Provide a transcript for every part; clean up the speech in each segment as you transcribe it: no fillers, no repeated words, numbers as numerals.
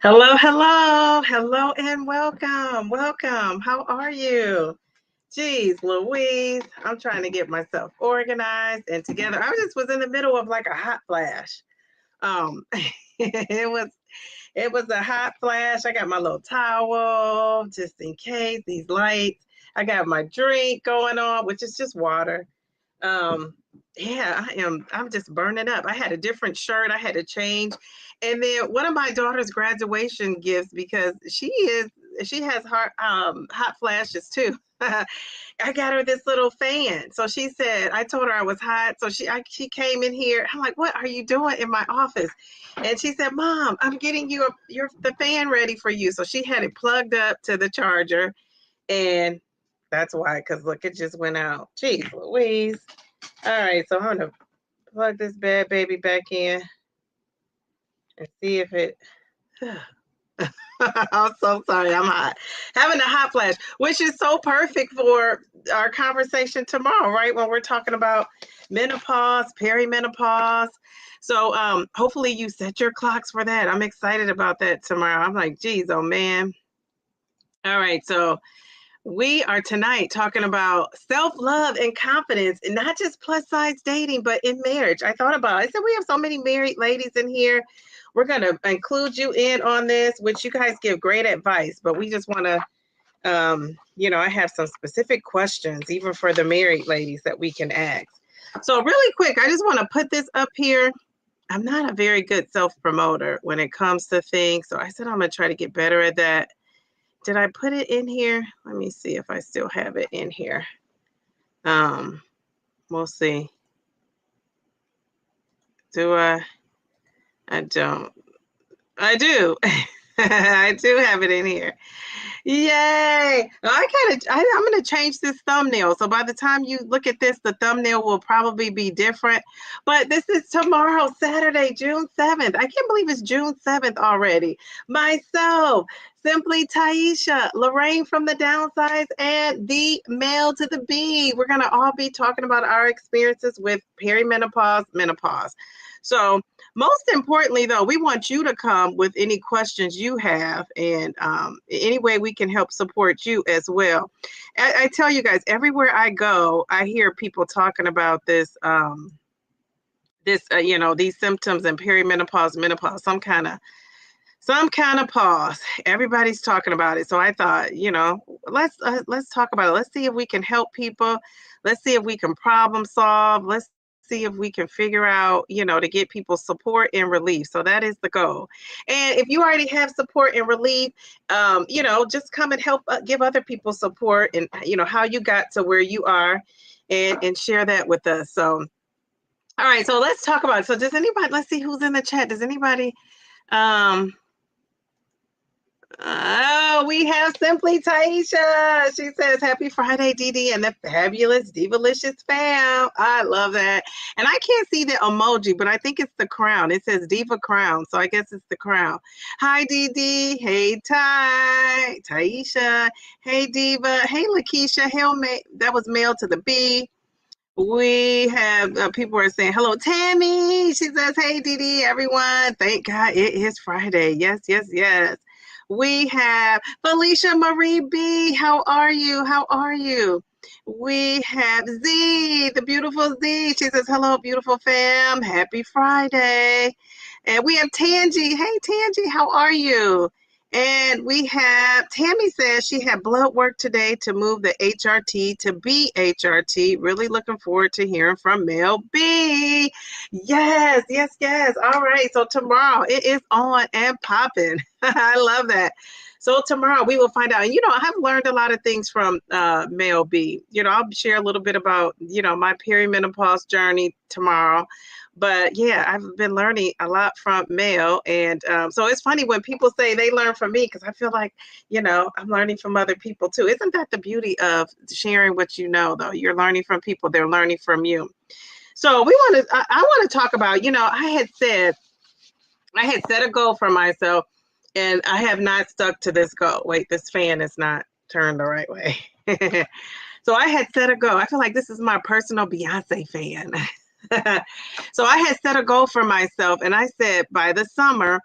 Hello, hello, hello, and welcome, welcome. How are you? Geez, Louise, I'm trying to get myself organized and together. I just was in the middle of like a hot flash. Um, it was it was a hot flash. I got my little towel just in case these lights. I got my drink going on, which is just water. Um, yeah, I'm just burning up. I had a different shirt I had to change. And then one of my daughter's graduation gifts, because she has hot flashes too. I got her this little fan. So she said, I told her I was hot. So she came in here. I'm like, what are you doing in my office? And she said, Mom, I'm getting you the fan ready for you. So she had it plugged up to the charger. And that's why, because look, it just went out. Jeez Louise. All right, so I'm gonna plug this bad baby back in and see if it. I'm so sorry, I'm hot. Having a hot flash, which is so perfect for our conversation tomorrow, right? When we're talking about menopause, perimenopause. So hopefully you set your clocks for that. I'm excited about that tomorrow. I'm like, geez, oh man. All right, so we are tonight talking about self-love and confidence, and not just plus size dating, but in marriage. I thought about it. I said, we have so many married ladies in here. We're going to include you in on this, which you guys give great advice, but we just want to, I have some specific questions, even for the married ladies, that we can ask. So, really quick, I just want to put this up here. I'm not a very good self promoter when it comes to things. So, I said, I'm going to try to get better at that. Did I put it in here? Let me see if I still have it in here. We'll see. Do I? I don't. I do. I do have it in here. Yay! I'm gonna change this thumbnail. So by the time you look at this, the thumbnail will probably be different. But this is tomorrow, Saturday, June 7th. I can't believe it's June 7th already. Myself, Simply Taisha, Lorraine from the Downsides, and the Male to the B. We're gonna all be talking about our experiences with perimenopause, menopause. So most importantly, though, we want you to come with any questions you have, and any way we can help support you as well. I tell you guys, everywhere I go, I hear people talking about this, these symptoms and perimenopause, menopause, some kind of pause. Everybody's talking about it. So I thought, let's talk about it. Let's see if we can help people. Let's see if we can problem solve. Let's see if we can figure out, to get people support and relief. So that is the goal. And if you already have support and relief, just come and help give other people support, and how you got to where you are, and share that with us. So all right, so let's talk about it. So does anybody, let's see who's in the chat. Does anybody Oh, we have Simply Taisha. She says, Happy Friday, Dee and the fabulous Divalicious fam. I love that. And I can't see the emoji, but I think it's the crown. It says Diva Crown. So I guess it's the crown. Hi, Dee. Hey, Taisha. Hey, Diva. Hey, Lakeisha. That was Male to the B. We have people are saying, hello, Tammy. She says, hey, Dee, everyone. Thank God it is Friday. Yes, yes, yes. We have Felicia Marie B. How are you? How are you? We have Z, the beautiful Z. She says, hello, beautiful fam. Happy Friday. And we have Tangi. Hey, Tangi, how are you? And we have Tammy says she had blood work today to move the HRT to BHRT. Really looking forward to hearing from Mel B. Yes, yes, yes. All right. So tomorrow it is on and popping. I love that. So tomorrow we will find out. And, I've learned a lot of things from Mel B. I'll share a little bit about, my perimenopause journey tomorrow. But yeah, I've been learning a lot from Mel. And so it's funny when people say they learn from me, because I feel like, I'm learning from other people too. Isn't that the beauty of sharing what you know, though? You're learning from people, they're learning from you. So I want to talk about, I had set a goal for myself, and I have not stuck to this goal. Wait, this fan is not turned the right way. So I had set a goal. I feel like this is my personal Beyonce fan. So I had set a goal for myself, and I said by the summer,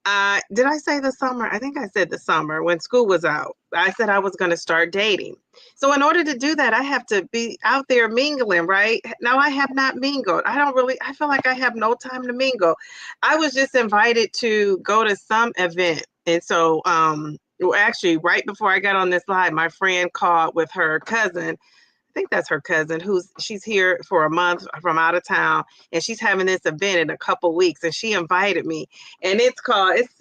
Did I say the summer? I think I said the summer when school was out. I said I was going to start dating. So in order to do that, I have to be out there mingling, right? Now I have not mingled. I feel like I have no time to mingle. I was just invited to go to some event. And so, well, actually, right before I got on this live, my friend called with her cousin. I think that's her cousin she's here for a month from out of town, and she's having this event in a couple weeks, and she invited me. And it's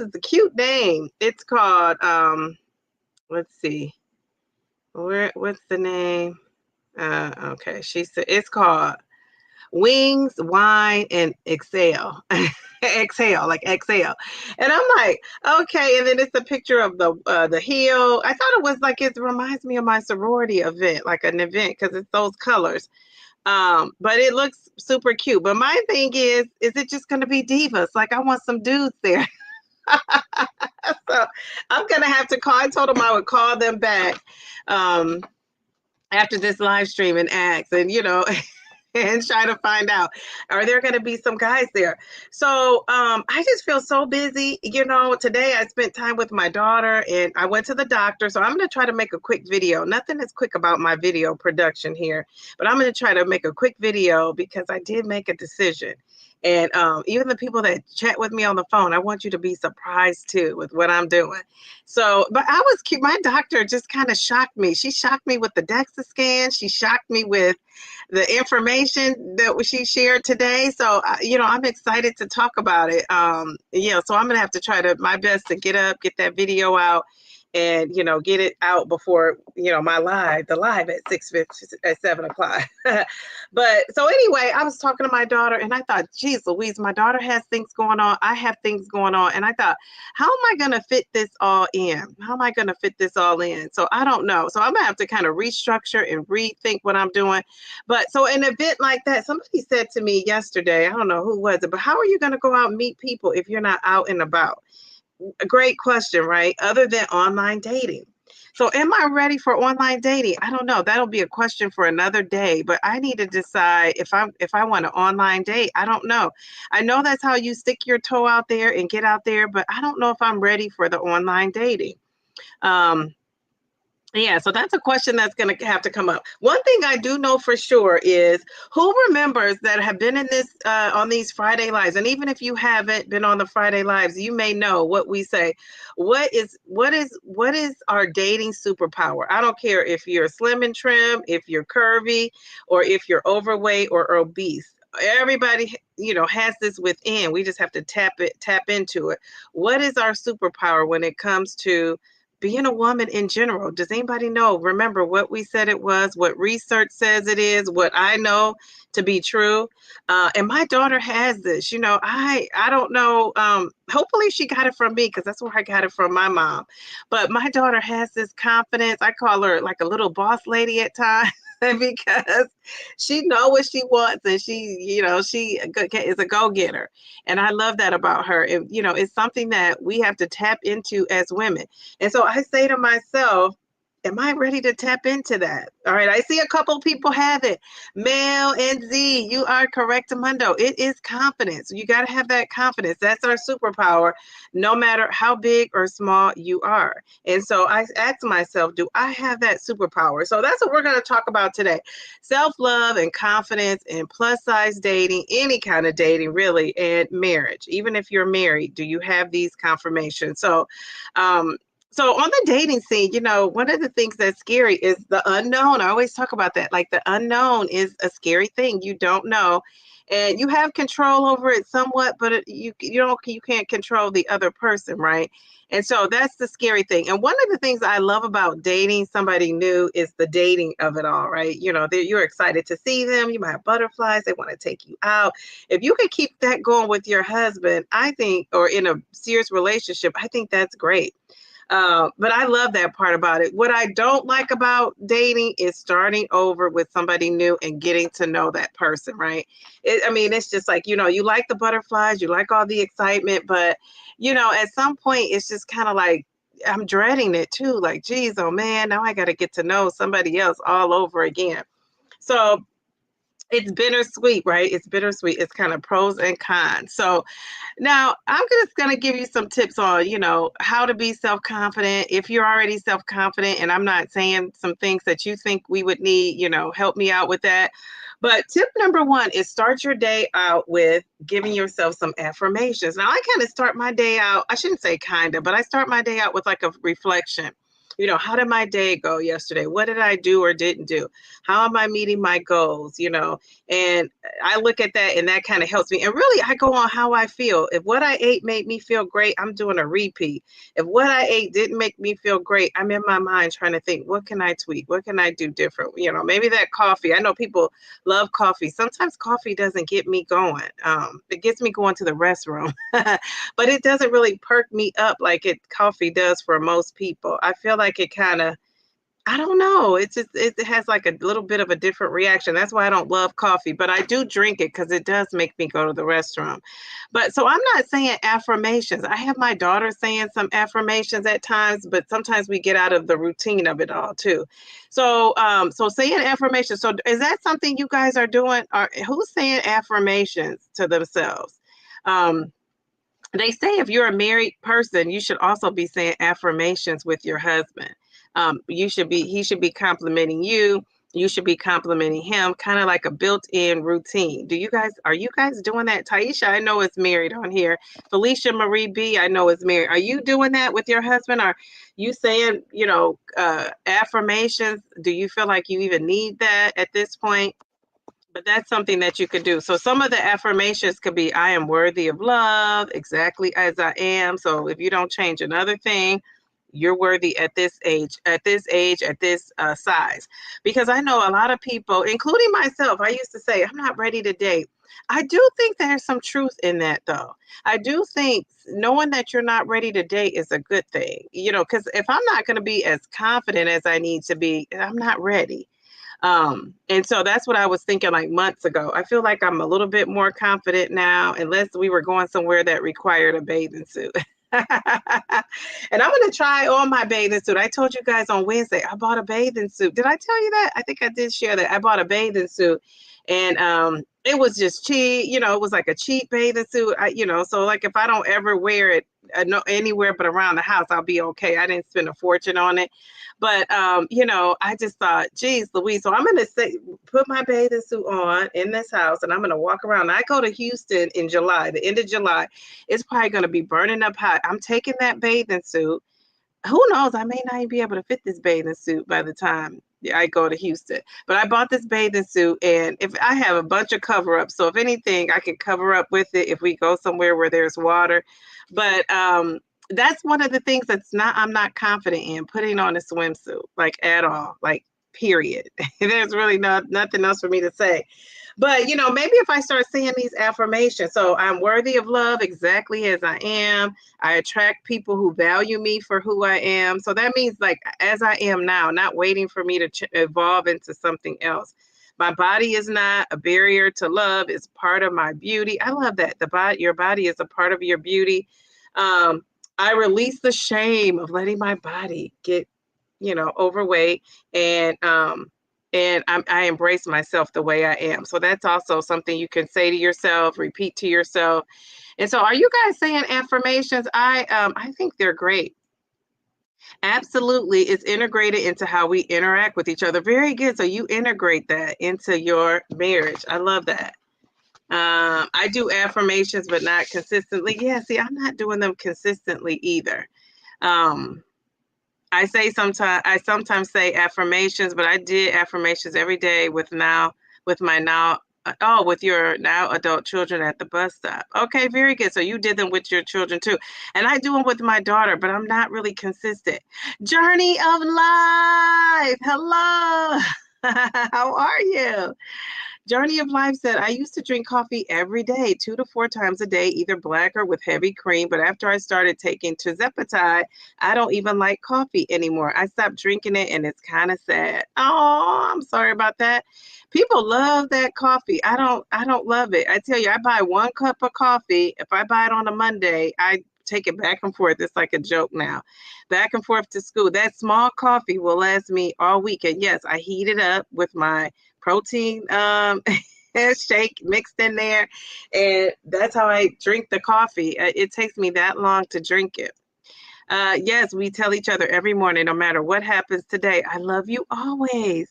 a cute name. It's called let's see. What's the name? Okay. She said it's called Wings, Wine, and Exhale. Exhale, like exhale. And I'm like, okay. And then it's a picture of the hill. I thought it was like, it reminds me of my sorority event, like an event, because it's those colors. But it looks super cute. But my thing is it just gonna be divas? Like I want some dudes there. So I'm gonna have to call. I told them I would call them back after this live stream and ask, and and try to find out, are there going to be some guys there? So I just feel so busy. Today I spent time with my daughter and I went to the doctor. So I'm going to try to make a quick video. Nothing is quick about my video production here, but I'm going to try to make a quick video because I did make a decision. And even the people that chat with me on the phone, I want you to be surprised too with what I'm doing. So, but I was cute. My doctor just kind of shocked me. She shocked me with the DEXA scan. She shocked me with the information that she shared today. So, I'm excited to talk about it. So I'm going to have to try my best to get that video out and, get it out before, the live at 7 o'clock. But so anyway, I was talking to my daughter and I thought, geez, Louise, my daughter has things going on. I have things going on. And I thought, how am I going to fit this all in? How am I going to fit this all in? So I don't know. So I'm going to have to kind of restructure and rethink what I'm doing. But so an event like that, somebody said to me yesterday, I don't know who was it, but how are you going to go out and meet people if you're not out and about? A great question, right? Other than online dating. So am I ready for online dating? I don't know. That'll be a question for another day, but I need to decide if I want to online date. I don't know. I know that's how you stick your toe out there and get out there, but I don't know if I'm ready for the online dating. Yeah, so that's a question that's going to have to come up. One thing I do know for sure is who remembers that have been in this on these Friday lives, and even if you haven't been on the Friday lives, you may know what we say. What is our dating superpower? I don't care if you're slim and trim, if you're curvy, or if you're overweight or obese. Everybody, has this within. We just have to tap into it. What is our superpower when it comes to being a woman in general? Does anybody know? Remember what we said it was, what research says it is, what I know to be true. And my daughter has this, I don't know. Hopefully she got it from me because that's where I got it from my mom. But my daughter has this confidence. I call her like a little boss lady at times. Because she knows what she wants and she is a go-getter. And I love that about her. And, it's something that we have to tap into as women. And so I say to myself, am I ready to tap into that? All right. I see a couple people have it. Mel and Z, you are correct, Mundo. It is confidence. You got to have that confidence. That's our superpower, no matter how big or small you are. And so I asked myself, do I have that superpower? So that's what we're going to talk about today. Self-love and confidence and plus size dating, any kind of dating really, and marriage. Even if you're married, do you have these confirmations? So on the dating scene, one of the things that's scary is the unknown. I always talk about that. Like the unknown is a scary thing. You don't know. And you have control over it somewhat, but you can't control the other person, right? And so that's the scary thing. And one of the things I love about dating somebody new is the dating of it all, right? You're excited to see them. You might have butterflies. They want to take you out. If you could keep that going with your husband, I think, or in a serious relationship, I think that's great. But I love that part about it. What I don't like about dating is starting over with somebody new and getting to know that person, right? It's just like, you like the butterflies, you like all the excitement, but, at some point it's just kind of like, I'm dreading it too. Like, geez, oh man, now I got to get to know somebody else all over again. So It's bittersweet, right? It's bittersweet. It's kind of pros and cons. So now I'm just going to give you some tips on, how to be self-confident. If you're already self-confident, and I'm not saying some things that you think we would need, help me out with that. But tip number one is start your day out with giving yourself some affirmations. Now, I kind of start my day out, I shouldn't say kind of, but I start my day out with like a reflection. How did my day go yesterday? What did I do or didn't do? How am I meeting my goals? And I look at that and that kind of helps me. And really, I go on how I feel. If what I ate made me feel great, I'm doing a repeat. If what I ate didn't make me feel great, I'm in my mind trying to think, what can I tweak? What can I do different? Maybe that coffee. I know people love coffee. Sometimes coffee doesn't get me going. It gets me going to the restroom, but it doesn't really perk me up like coffee does for most people. I feel like it kind of, I don't know. It has like a little bit of a different reaction. That's why I don't love coffee, but I do drink it because it does make me go to the restroom. But so I'm not saying affirmations. I have my daughter saying some affirmations at times, but sometimes we get out of the routine of it all too. So, so saying affirmations. So is that something you guys are doing? Or who's saying affirmations to themselves? They say if you're a married person, you should also be saying affirmations with your husband. He should be complimenting you. You should be complimenting him, kind of like a built-in routine. Are you guys doing that? Taisha, I know is married on here. Felicia Marie B, I know is married. Are you doing that with your husband? Are you saying, affirmations? Do you feel like you even need that at this point? But that's something that you could do. So some of the affirmations could be, I am worthy of love exactly as I am. So if you don't change another thing, you're worthy at this age, at this size. Because I know a lot of people, including myself, I used to say, I'm not ready to date. I do think there's some truth in that, though. I do think knowing that you're not ready to date is a good thing, because if I'm not going to be as confident as I need to be, I'm not ready. And so that's what I was thinking like months ago. I feel like I'm a little bit more confident now, unless we were going somewhere that required a bathing suit. And I'm going to try on my bathing suit. I told you guys on Wednesday, I bought a bathing suit. Did I tell you that? I think I did share that. I bought a bathing suit and it was just cheap. It was like a cheap bathing suit. So like if I don't ever wear it anywhere but around the house, I'll be okay. I didn't spend a fortune on it. But, I just thought, geez, Louise, so I'm going to put my bathing suit on in this house and I'm going to walk around. I go to Houston in July, the end of July. It's probably going to be burning up hot. I'm taking that bathing suit. Who knows? I may not even be able to fit this bathing suit by the time I go to Houston. But I bought this bathing suit and if I have a bunch of cover-ups, so if anything, I can cover up with it if we go somewhere where there's water. But, that's one of the things I'm not confident in, putting on a swimsuit, like at all, like period. There's really nothing else for me to say. But, maybe if I start saying these affirmations, so I'm worthy of love exactly as I am. I attract people who value me for who I am. So that means like as I am now, not waiting for me to evolve into something else. My body is not a barrier to love. It's part of my beauty. I love that. Your body is a part of your beauty. I release the shame of letting my body get, overweight, and I embrace myself the way I am. So that's also something you can say to yourself, repeat to yourself. And so, are you guys saying affirmations? I think they're great. Absolutely, it's integrated into how we interact with each other. Very good. So you integrate that into your marriage. I love that. I do affirmations, but not consistently. Yeah, see, I'm not doing them consistently either. I sometimes say affirmations, but I did affirmations every day with your now adult children at the bus stop. Okay, very good. So you did them with your children too. And I do them with my daughter, but I'm not really consistent. Journey of life. Hello. How are you? Journey of Life said, I used to drink coffee every day, 2 to 4 times a day, either black or with heavy cream. But after I started taking tirzepatide, I don't even like coffee anymore. I stopped drinking it and it's kind of sad. Oh, I'm sorry about that. People love that coffee. I don't love it. I tell you, I buy 1 cup of coffee. If I buy it on a Monday, I take it back and forth. It's like a joke now. Back and forth to school. That small coffee will last me all week. And yes, I heat it up with my protein shake mixed in there. And that's how I drink the coffee. It takes me that long to drink it. Yes, we tell each other every morning, no matter what happens today, I love you always.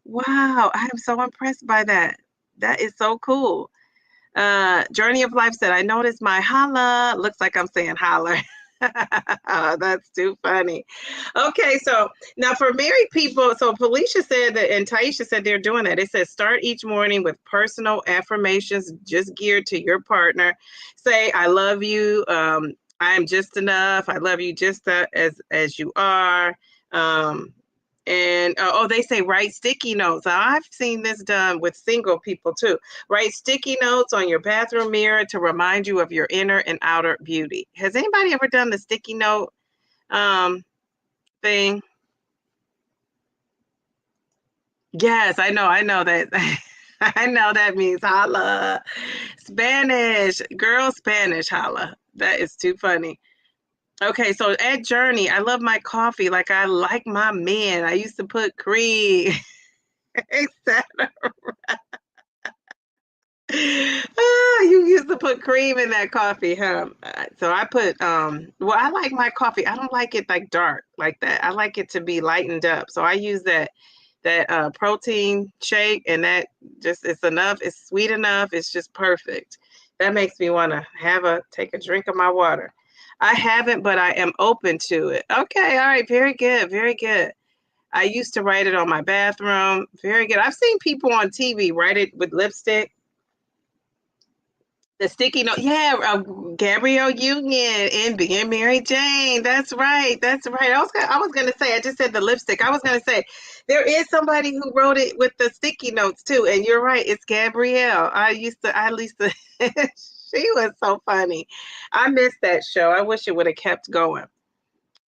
Wow, I am so impressed by that. That is so cool. Journey of Life said, I noticed my holla. Looks like I'm saying holler. Oh, that's too funny. Okay, so now for married people, so Felicia said that, and Taisha said they're doing that. It says start each morning with personal affirmations just geared to your partner. Say, I love you. I am just enough. I love you just as you are. And they say write sticky notes. I've seen this done with single people too. Write sticky notes on your bathroom mirror to remind you of your inner and outer beauty. Has anybody ever done the sticky note thing? Yes, I know that. I know that means holla. Spanish, girl, Spanish holla. That is too funny. Okay, so at Journey, I love my coffee like I like my men. I used to put cream, etc. Oh, you used to put cream in that coffee, huh? So I put well, I like my coffee. I don't like it like dark like that. I like it to be lightened up. So I use that protein shake, and that just it's enough. It's sweet enough. It's just perfect. That makes me want to take a drink of my water. I haven't, but I am open to it. Okay, all right, very good, very good. I used to write it on my bathroom. Very good. I've seen people on TV write it with lipstick. The sticky note, yeah, Gabrielle Union and being Mary Jane. That's right. That's right. I was gonna say. I just said the lipstick. I was gonna say there is somebody who wrote it with the sticky notes too. And you're right. It's Gabrielle. I used to. She was so funny. I missed that show. I wish it would have kept going.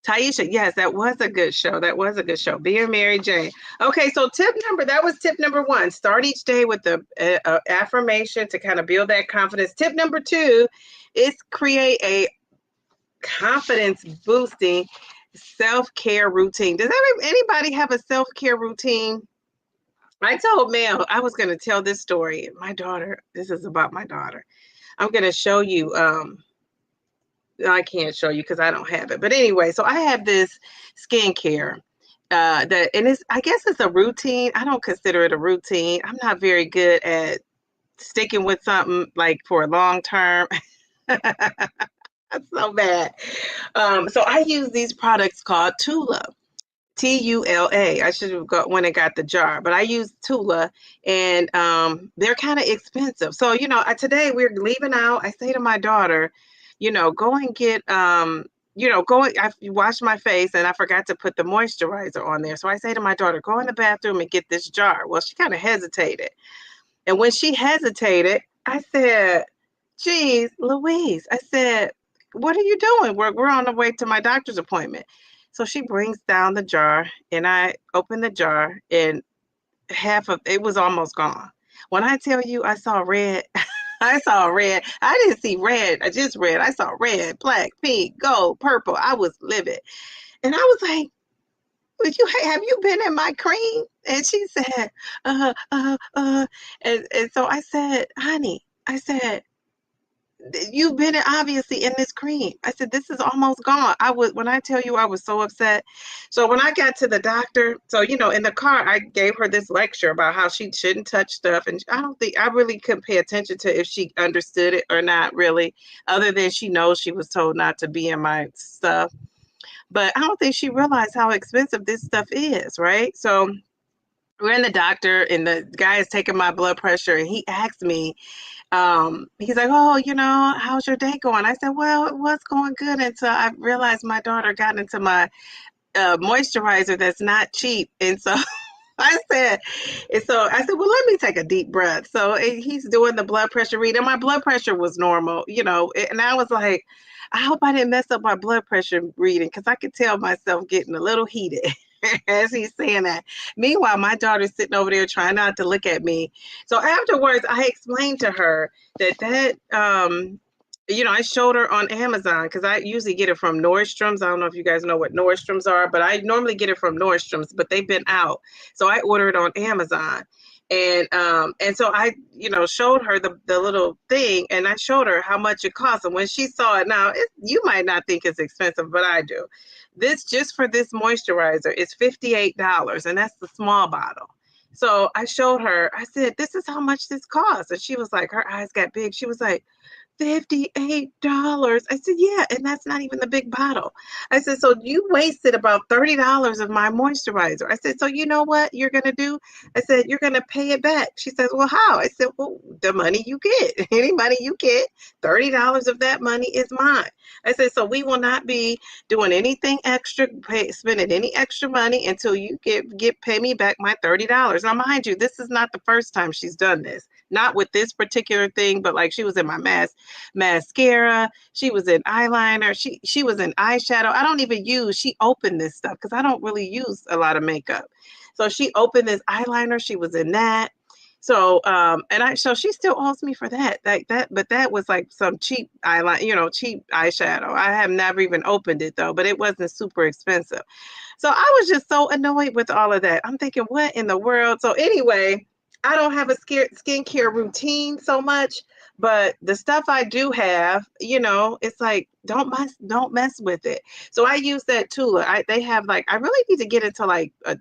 Taisha, yes, that was a good show. That was a good show. Being Mary Jane. Okay, so that was tip number one. Start each day with the affirmation to kind of build that confidence. Tip number two is create a confidence boosting self-care routine. Does anybody have a self-care routine? I told Mel I was going to tell this story. My daughter, this is about my daughter. I'm going to show you I can't show you because I don't have it. But anyway, so I have this skincare and I guess it's a routine. I don't consider it a routine. I'm not very good at sticking with something like for a long term. That's so bad. So I use these products called Tula. Tula. I should have went and got the jar, but I use Tula, and they're kind of expensive. So today we're leaving out. I say to my daughter, go and get I washed my face and I forgot to put the moisturizer on there. So I say to my daughter, go in the bathroom and get this jar. Well, she kind of hesitated, and when she hesitated, I said, "Geez, Louise," I said, "What are you doing? We're on the way to my doctor's appointment." So she brings down the jar, and I open the jar, and half of it was almost gone. When I tell you I saw red, I saw red. I didn't see red. I just red. I saw red, black, pink, gold, purple. I was livid. And I was like, have you been in my cream? And she said, and so I said, honey, I said, you've been obviously in this cream. I said, this is almost gone. When I tell you I was so upset. So when I got to the doctor, so, in the car, I gave her this lecture about how she shouldn't touch stuff. And I don't think I really couldn't pay attention to if she understood it or not really, other than she knows she was told not to be in my stuff. But I don't think she realized how expensive this stuff is, right? So we're in the doctor, and the guy is taking my blood pressure, and he asked me, he's like, oh, how's your day going? I said, well, it was going good until I realized my daughter got into my moisturizer that's not cheap. And so I said, well, let me take a deep breath. So he's doing the blood pressure read, and my blood pressure was normal, and I was like, I hope I didn't mess up my blood pressure reading, because I could tell myself getting a little heated as he's saying that. Meanwhile, my daughter's sitting over there trying not to look at me. So afterwards, I explained to her that I showed her on Amazon, because I usually get it from Nordstrom's. I don't know if you guys know what Nordstrom's are, but I normally get it from Nordstrom's, but they've been out. So I ordered on Amazon. And so I, showed her the little thing, and I showed her how much it costs. And when she saw it, now you might not think it's expensive, but I do. This, just for this moisturizer, is $58, and that's the small bottle. So I showed her, I said, this is how much this costs. And she was like, her eyes got big. She was like, $58. I said, yeah, and that's not even the big bottle. I said, so you wasted about $30 of my moisturizer. I said, so you know what you're going to do? I said, you're going to pay it back. She says, well, how? I said, well, the money you get, any money you get, $30 of that money is mine. I said, so we will not be doing anything extra, spending any extra money until you pay me back my $30. Now, mind you, this is not the first time she's done this. Not with this particular thing, but like she was in my mascara, she was in eyeliner, she was in eyeshadow. I don't even use, she opened this stuff because I don't really use a lot of makeup. So she opened this eyeliner, she was in that. So so she still owes me for that. But that was like some cheap eyeliner, cheap eyeshadow. I have never even opened it though, but it wasn't super expensive. So I was just so annoyed with all of that. I'm thinking, what in the world? So anyway, I don't have a skincare routine so much, but the stuff I do have, it's like, don't mess with it. So I use that Tula. They have I really need to get into like a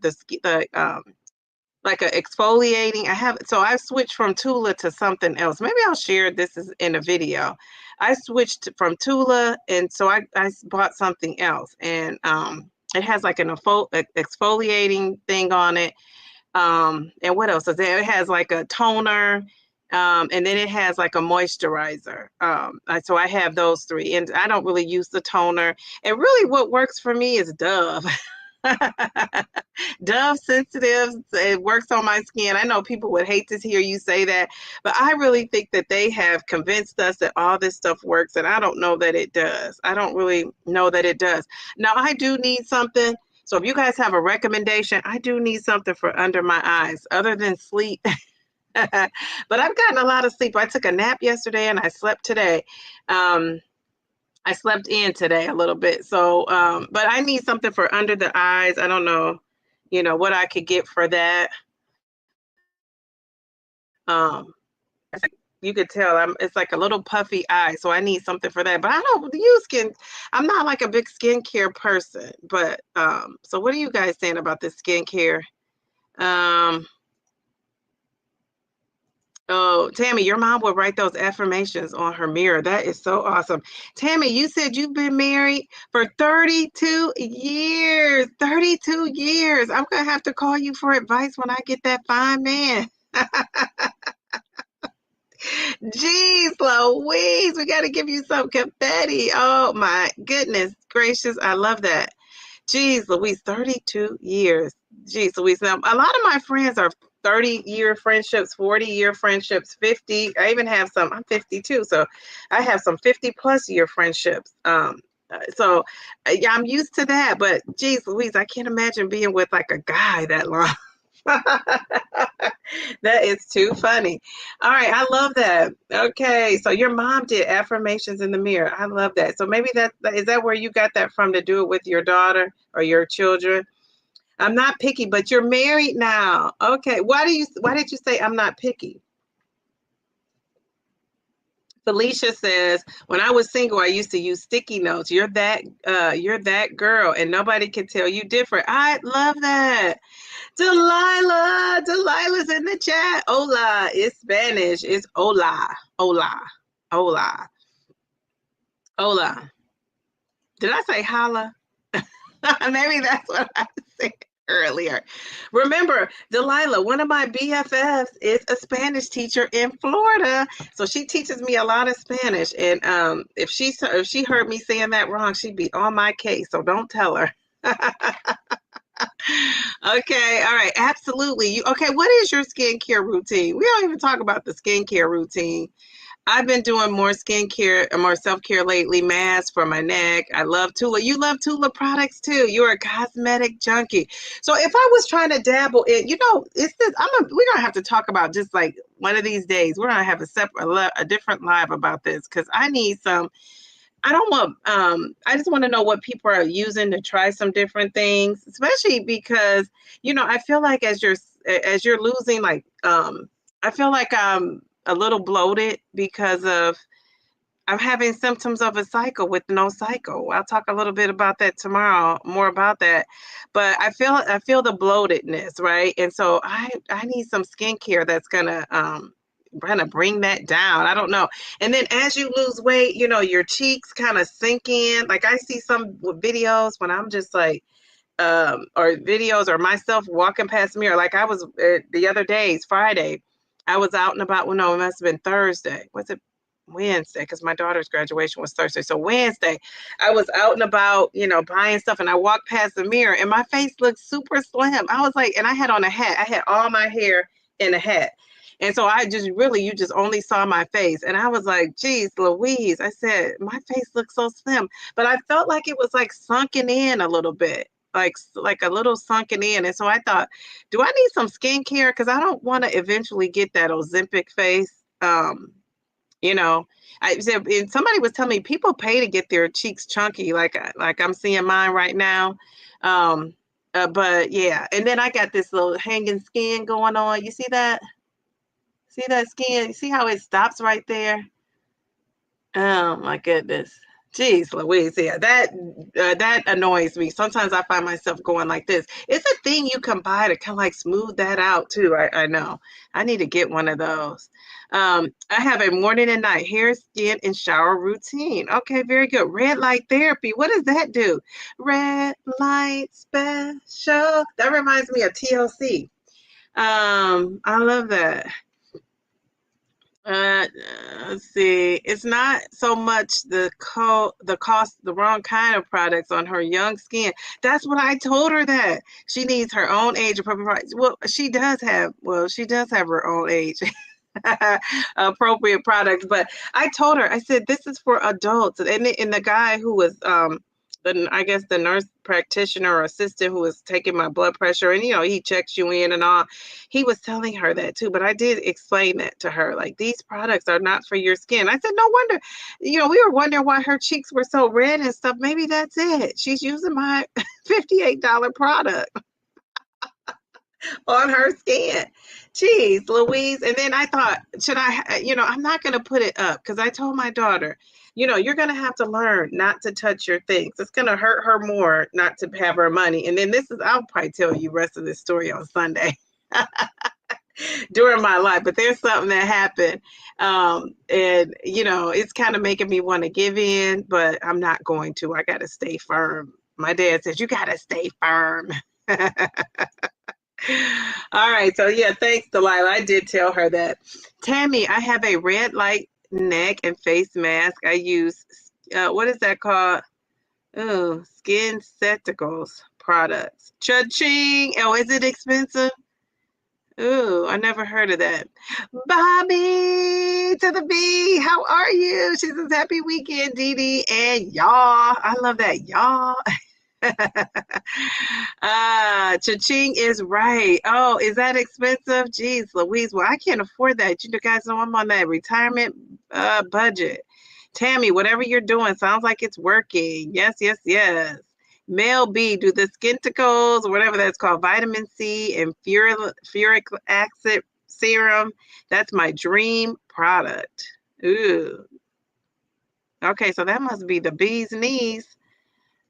exfoliating. I've switched from Tula to something else. Maybe I'll share this in a video. I switched from Tula, and so I bought something else, and it has like an exfoliating thing on it. And what else is there? It has like a toner, and then it has like a moisturizer. So I have those three, and I don't really use the toner. And really what works for me is Dove. Dove Sensitive, it works on my skin. I know people would hate to hear you say that, but I really think that they have convinced us that all this stuff works, and I don't know that it does. I don't really know that it does. Now, I do need something. So if you guys have a recommendation, I do need something for under my eyes other than sleep. But I've gotten a lot of sleep. I took a nap yesterday and I slept today. I slept in today a little bit. So, but I need something for under the eyes. I don't know, what I could get for that. You could tell it's like a little puffy eye, so I need something for that. But I don't use I'm not like a big skincare person. But so what are you guys saying about this skincare? Oh, Tammy, your mom would write those affirmations on her mirror. That is so awesome. Tammy, you said you've been married for 32 years. 32 years. I'm going to have to call you for advice when I get that fine man. Jeez Louise, we got to give you some confetti. Oh my goodness gracious. I love that. Jeez Louise, 32 years. Jeez Louise. Now, a lot of my friends are 30-year friendships, 40-year friendships, 50. I even have some, I'm 52, so I have some 50+ year friendships. So yeah, I'm used to that, but geez Louise, I can't imagine being with like a guy that long. That is too funny. All right, I love that. Okay, so your mom did affirmations in the mirror. I love that. So maybe is that where you got that from, to do it with your daughter or your children? I'm not picky, but you're married now. Okay, why did you say I'm not picky? Felicia says, when I was single, I used to use sticky notes. You're that girl, and nobody can tell you different. I love that. Delilah's in the chat. Hola is Spanish. It's hola, hola, hola, hola. Did I say holla? Maybe that's what I said earlier. Remember, Delilah, one of my BFFs, is a Spanish teacher in Florida, so she teaches me a lot of Spanish. And if she heard me saying that wrong, she'd be on my case. So don't tell her. Okay, all right, absolutely. Okay, what is your skincare routine? We don't even talk about the skincare routine. I've been doing more skincare and more self-care lately. Masks for my neck. I love Tula. You love Tula products too. You're a cosmetic junkie. So if I was trying to dabble in, it's this. We're gonna have to talk about, just like one of these days. We're gonna have a different live about this, because I need some. I don't want. I just want to know what people are using to try some different things, especially because I feel like as as you're losing, like, I feel like I'm a little bloated because of I'm having symptoms of a cycle with no cycle. I'll talk a little bit about that tomorrow, more about that. But I feel the bloatedness, right? And so I need some skincare that's gonna bring that down. I don't know. And then as you lose weight, your cheeks kind of sink in. Like I see some videos when I'm just like or videos or myself walking past the mirror. Like I was the other days, Friday, I was out and about. Well, no, it must have been Thursday. Was it Wednesday? Because my daughter's graduation was Thursday. So Wednesday, I was out and about, buying stuff, and I walked past the mirror, and my face looked super slim. I was like, and I had on a hat. I had all my hair in a hat. And so you just only saw my face. And I was like, geez, Louise, I said, my face looks so slim. But I felt like it was like sunken in a little bit, like a little sunken in. And so I thought, do I need some skincare? Because I don't want to eventually get that Ozempic face. You know, I said, and somebody was telling me people pay to get their cheeks chunky, like I'm seeing mine right now. But yeah, and then I got this little hanging skin going on. You see that? See that skin? You see how it stops right there? Oh my goodness. Jeez Louise, yeah, that annoys me. Sometimes I find myself going like this. It's a thing you can buy to kind of like smooth that out too. I know. I need to get one of those. I have a morning and night hair, skin, and shower routine. Okay, very good. Red light therapy. What does that do? Red light special. That reminds me of TLC. I love that. Uh, let's see. It's not so much the cost, the wrong kind of products on her young skin. That's what I told her, that she needs her own age appropriate products. Well, she does have her own age appropriate products. But I told her, I said, this is for adults. And the guy who was I guess the nurse practitioner or assistant who was taking my blood pressure, and he checks you in and all, he was telling her that too. But I did explain that to her, like, these products are not for your skin. I said, no wonder, we were wondering why her cheeks were so red and stuff. Maybe that's it. She's using my $58 product on her skin. Jeez Louise. And then I thought, should I, I'm not going to put it up, because I told my daughter, you're going to have to learn not to touch your things. It's going to hurt her more not to have her money. And then I'll probably tell you the rest of this story on Sunday during my life. But there's something that happened. And, it's kind of making me want to give in, but I'm not going to. I got to stay firm. My dad says, you got to stay firm. All right. So yeah, thanks, Delilah. I did tell her that. Tammy, I have a red light neck and face mask. I use what is that called? Oh, Skin Ceticals products. Cha-ching. Oh, is it expensive? Ooh, I never heard of that. Bobby to the B, how are you? She says, happy weekend, Dee Dee, and y'all. I love that, y'all. Cha-ching is right. Oh, is that expensive? Jeez Louise. Well, I can't afford that. You guys know I'm on that retirement budget. Tammy, whatever you're doing sounds like it's working. Yes, yes, yes. Mel B, do the Skinticles, or whatever that's called, vitamin C and furic acid serum. That's my dream product. Ooh. Okay, so that must be the bee's knees.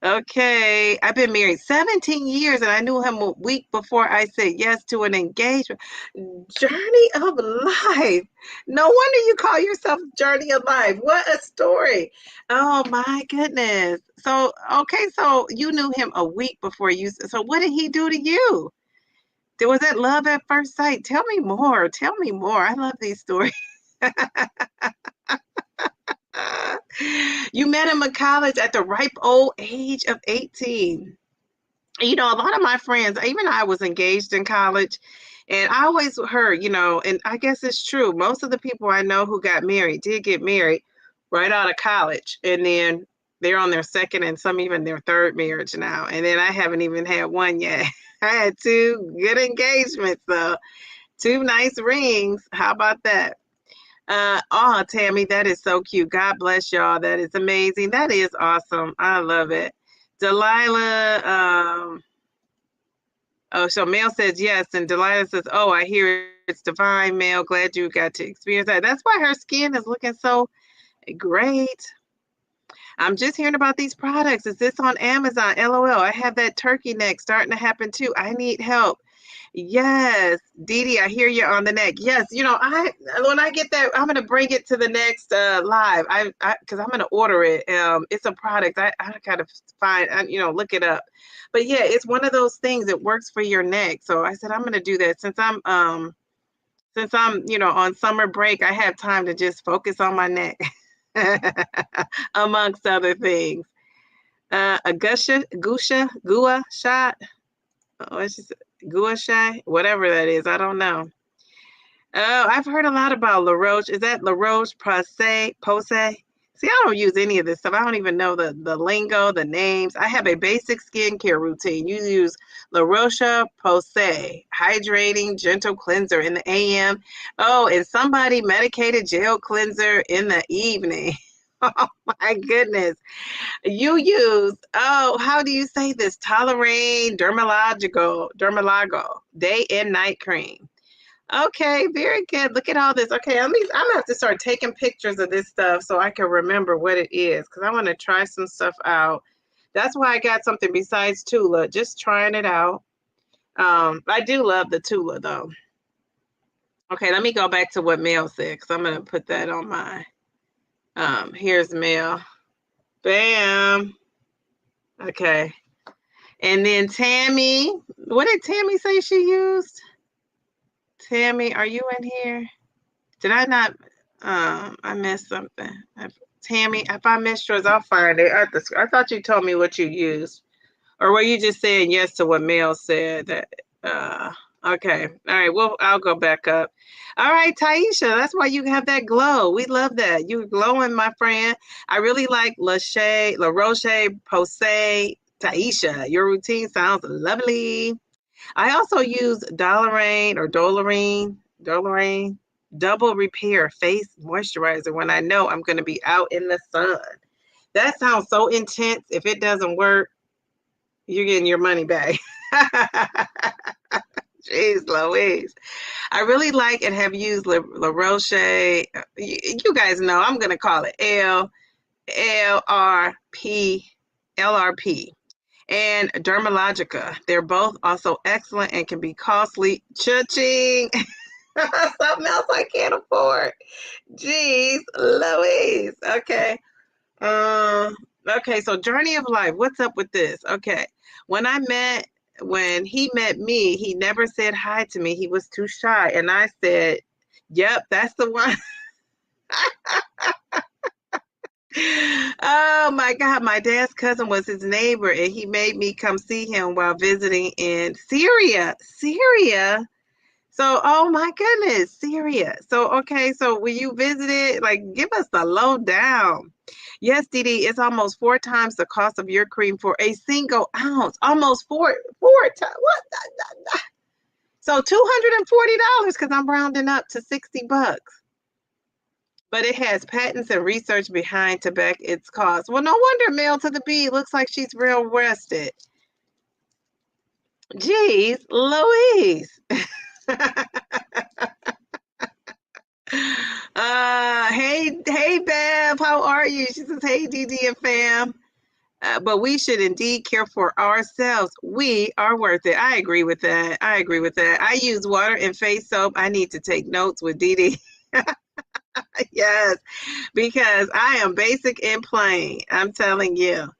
Okay, I've been married 17 years, and I knew him a week before I said yes to an engagement. Journey of life. No wonder you call yourself Journey of Life. What a story. Oh my goodness. So, okay, so you knew him a week before so what did he do to you? Was that love at first sight? Tell me more. Tell me more. I love these stories. You met him in college at the ripe old age of 18. A lot of my friends, even I was engaged in college, and I always heard, and I guess it's true, most of the people I know who got married did get married right out of college, and then they're on their second and some even their third marriage now. And then I haven't even had one yet. I had 2 good engagements, though. 2 nice rings. How about that? Oh, Tammy, that is so cute. God bless y'all. That is amazing. That is awesome. I love it. Delilah, Oh, so Mel says yes, and Delilah says, "Oh, I hear it's divine, Mel. Glad you got to experience that. That's why her skin is looking so great. I'm just hearing about these products. Is this on Amazon? LOL. I have that turkey neck starting to happen too. I need help. Yes, Dee Dee, I hear you on the neck. Yes, I when I get that, I'm gonna bring it to the next live. I because I'm gonna order it. It's a product. I kind of look it up. But yeah, it's one of those things that works for your neck. So I said I'm gonna do that since I'm on summer break. I have time to just focus on my neck, amongst other things. A gua shot. What's she say? Gua shy, whatever that is. I don't know. Oh, I've heard a lot about La Roche. Is that La Roche Posay? See, I don't use any of this stuff. I don't even know the lingo, the names. I have a basic skincare routine. You use La Roche Posay, hydrating gentle cleanser in the AM. Oh, and somebody medicated gel cleanser in the evening. Oh my goodness. You use, how do you say this? Tolerane Dermalago, day and night cream. Okay, very good. Look at all this. Okay, at least I'm gonna have to start taking pictures of this stuff so I can remember what it is, because I want to try some stuff out. That's why I got something besides Tula, just trying it out. I do love the Tula though. Okay, let me go back to what Mel said, because I'm gonna put that on my here's Mel. Bam. Okay. And then Tammy, what did Tammy say she used? Tammy, are you in here? Did I not? I missed something. Tammy, if I missed yours, I'll find it. I thought you told me what you used. Or were you just saying yes to what Mel said? Okay. All right. Well, I'll go back up. All right, Taisha, that's why you have that glow. We love that. You're glowing, my friend. I really like La Roche Posay. Taisha, your routine sounds lovely. I also use Dolarine, double repair face moisturizer when I know I'm going to be out in the sun. That sounds so intense. If it doesn't work, you're getting your money back. Jeez Louise. I really like and have used La Roche. You guys know I'm going to call it LRP. And Dermalogica. They're both also excellent and can be costly. Cha-ching! Something else I can't afford. Jeez Louise. Okay. Okay, so journey of life. What's up with this? Okay. When he met me, he never said hi to me. He was too shy. And I said, yep, that's the one. Oh my God, my dad's cousin was his neighbor, and he made me come see him while visiting in Syria. Syria? So, oh my goodness, Syria. So, okay, so when you visited, like, give us the lowdown. Yes, Dee Dee, it's almost 4 times the cost of your cream for a single ounce. Almost four times. What? So $240 because I'm rounding up to $60. But it has patents and research behind to back its cost. Well, no wonder Mel to the B looks like she's real rested. Jeez Louise. Hey, Bev, how are you? She says, hey, DD and fam. But we should indeed care for ourselves. We are worth it. I agree with that. I use water and face soap. I need to take notes with DD. Yes, because I am basic and plain. I'm telling you.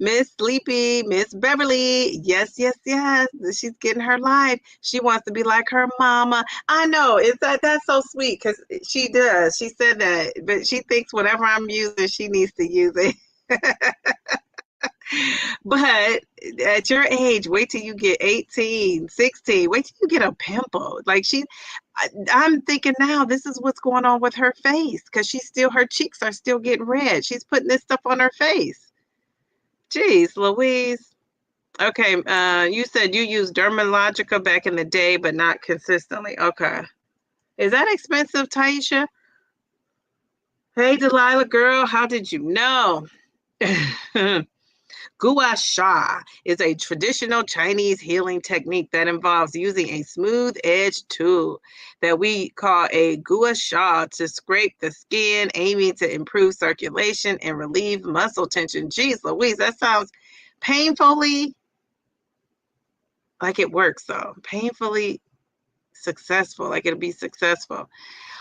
Miss Sleepy, Miss Beverly. Yes. She's getting her life. She wants to be like her mama. I know. That's so sweet because she does. She said that, but she thinks whatever I'm using, she needs to use it. But at your age, wait till you get 18, 16. Wait till you get a pimple. I'm thinking now this is what's going on with her face because her cheeks are still getting red. She's putting this stuff on her face. Jeez, Louise. Okay, you said you used Dermalogica back in the day, but not consistently. Okay. Is that expensive, Taisha? Hey, Delilah girl, how did you know? Gua Sha is a traditional Chinese healing technique that involves using a smooth-edged tool that we call a gua sha to scrape the skin, aiming to improve circulation and relieve muscle tension. Jeez Louise, that sounds painfully like it works, though. Painfully successful, like it'll be successful.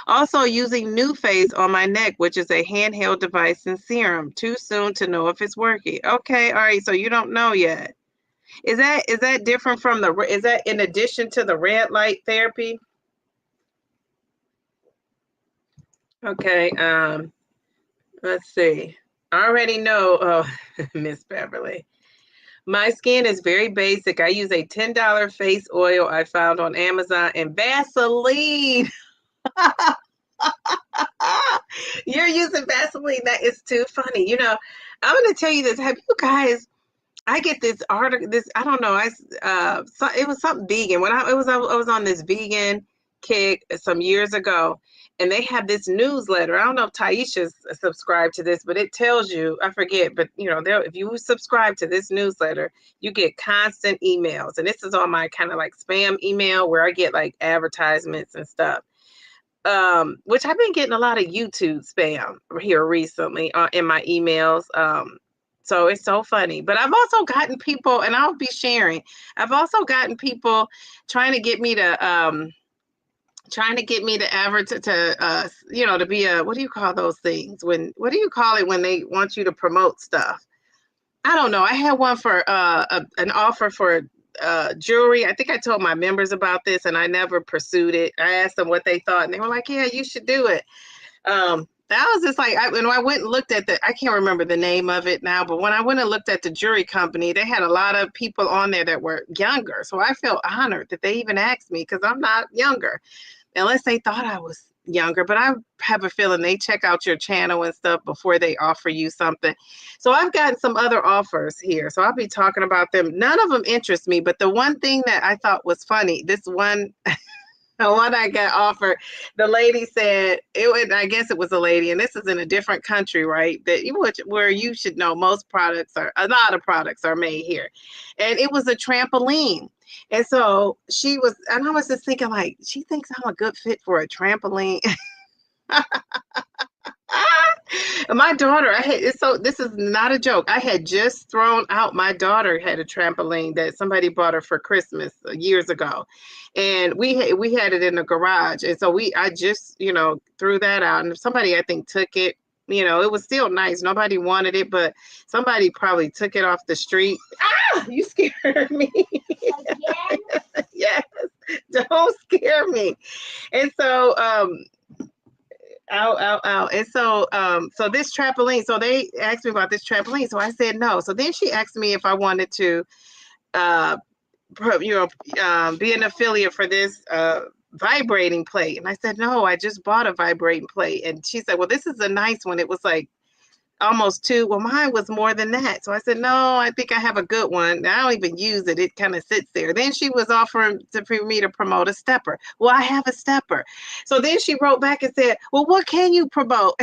Also using New Face on my neck, which is a handheld device and serum. Too soon to know if it's working. Okay, all right, so you don't know yet. Is that different from is that in addition to the red light therapy? Okay, let's see. I already know, oh, Miss Beverly. My skin is very basic. I use a $10 face oil I found on Amazon and Vaseline. You're using Vaseline. That is too funny. You know, I'm going to tell you this. Have you guys, I get this article, this, I don't know, it was something vegan. When I was on this vegan kick some years ago, and they have this newsletter. I don't know if Taisha's subscribed to this, but it tells you, I forget, but you know, if you subscribe to this newsletter, you get constant emails. And this is on my kind of like spam email where I get like advertisements and stuff. Which I've been getting a lot of YouTube spam here recently in my emails. So it's so funny. But I've also gotten people, and I'll be sharing. I've also gotten people trying to get me to you know, to be a, what do you call those things? What do you call it when they want you to promote stuff? I don't know. I had one for an offer for jewelry. I think I told my members about this and I never pursued it. I asked them what they thought and they were like, yeah, you should do it. That was just like, when I went and looked at I can't remember the name of it now, but when I went and looked at the jewelry company, they had a lot of people on there that were younger. So I felt honored that they even asked me because I'm not younger, unless they thought I was younger. But I have a feeling they check out your channel and stuff before they offer you something. So I've gotten some other offers here. So I'll be talking about them. None of them interest me, but the one thing that I thought was funny, this one the one I got offered, the lady said, I guess it was a lady, and this is in a different country, right? Where you should know a lot of products are made here. And it was a trampoline. And so and I was just thinking, like, she thinks I'm a good fit for a trampoline. My daughter, this is not a joke. I had just thrown out, my daughter had a trampoline that somebody bought her for Christmas years ago. And we had it in the garage. And so I just, you know, threw that out. And somebody, I think, took it. You know, it was still nice. Nobody wanted it, but somebody probably took it off the street. Ah, you scared me. Yes, don't scare me. And so, ow. And so, so this trampoline, so they asked me about this trampoline. So I said no. So then she asked me if I wanted to, be an affiliate for this vibrating plate. And I said, no, I just bought a vibrating plate. And she said, well, this is a nice one. It was like almost two. Well, mine was more than that. So I said, no, I think I have a good one. I don't even use it. It kind of sits there. Then she was offering for me to promote a stepper. Well, I have a stepper. So then she wrote back and said, well, what can you promote?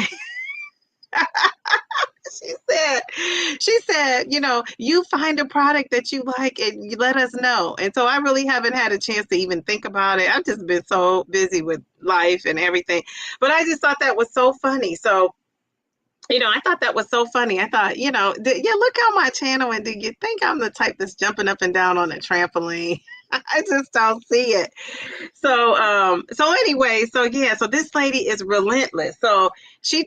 She said, you know, you find a product that you like and you let us know. And so I really haven't had a chance to even think about it. I've just been so busy with life and everything. But I just thought that was so funny. So, you know, I thought that was so funny. I thought, you know, look on my channel, and do you think I'm the type that's jumping up and down on a trampoline? I just don't see it. So anyway, so this lady is relentless. So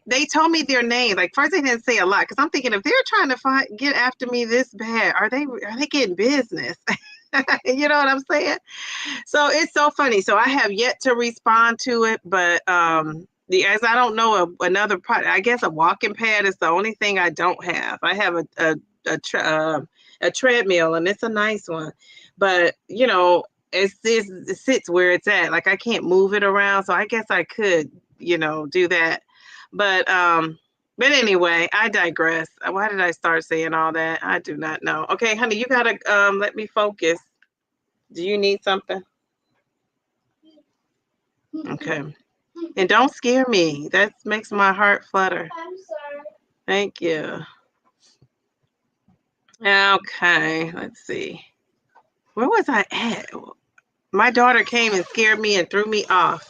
they told me their name. Like, first they didn't say a lot, because I'm thinking, if they're trying to get after me this bad, are they getting business? You know what I'm saying? So it's so funny. So I have yet to respond to it, but as I don't know another product. I guess a walking pad is the only thing I don't have. I have a treadmill, and it's a nice one, but you know, it sits where it's at. Like, I can't move it around, so I guess I could, you know, do that. But anyway, I digress. Why did I start saying all that? I do not know. Okay, honey, you gotta let me focus. Do you need something? Okay. And don't scare me. That makes my heart flutter. I'm sorry. Thank you. Okay, let's see. Where was I at? My daughter came and scared me and threw me off.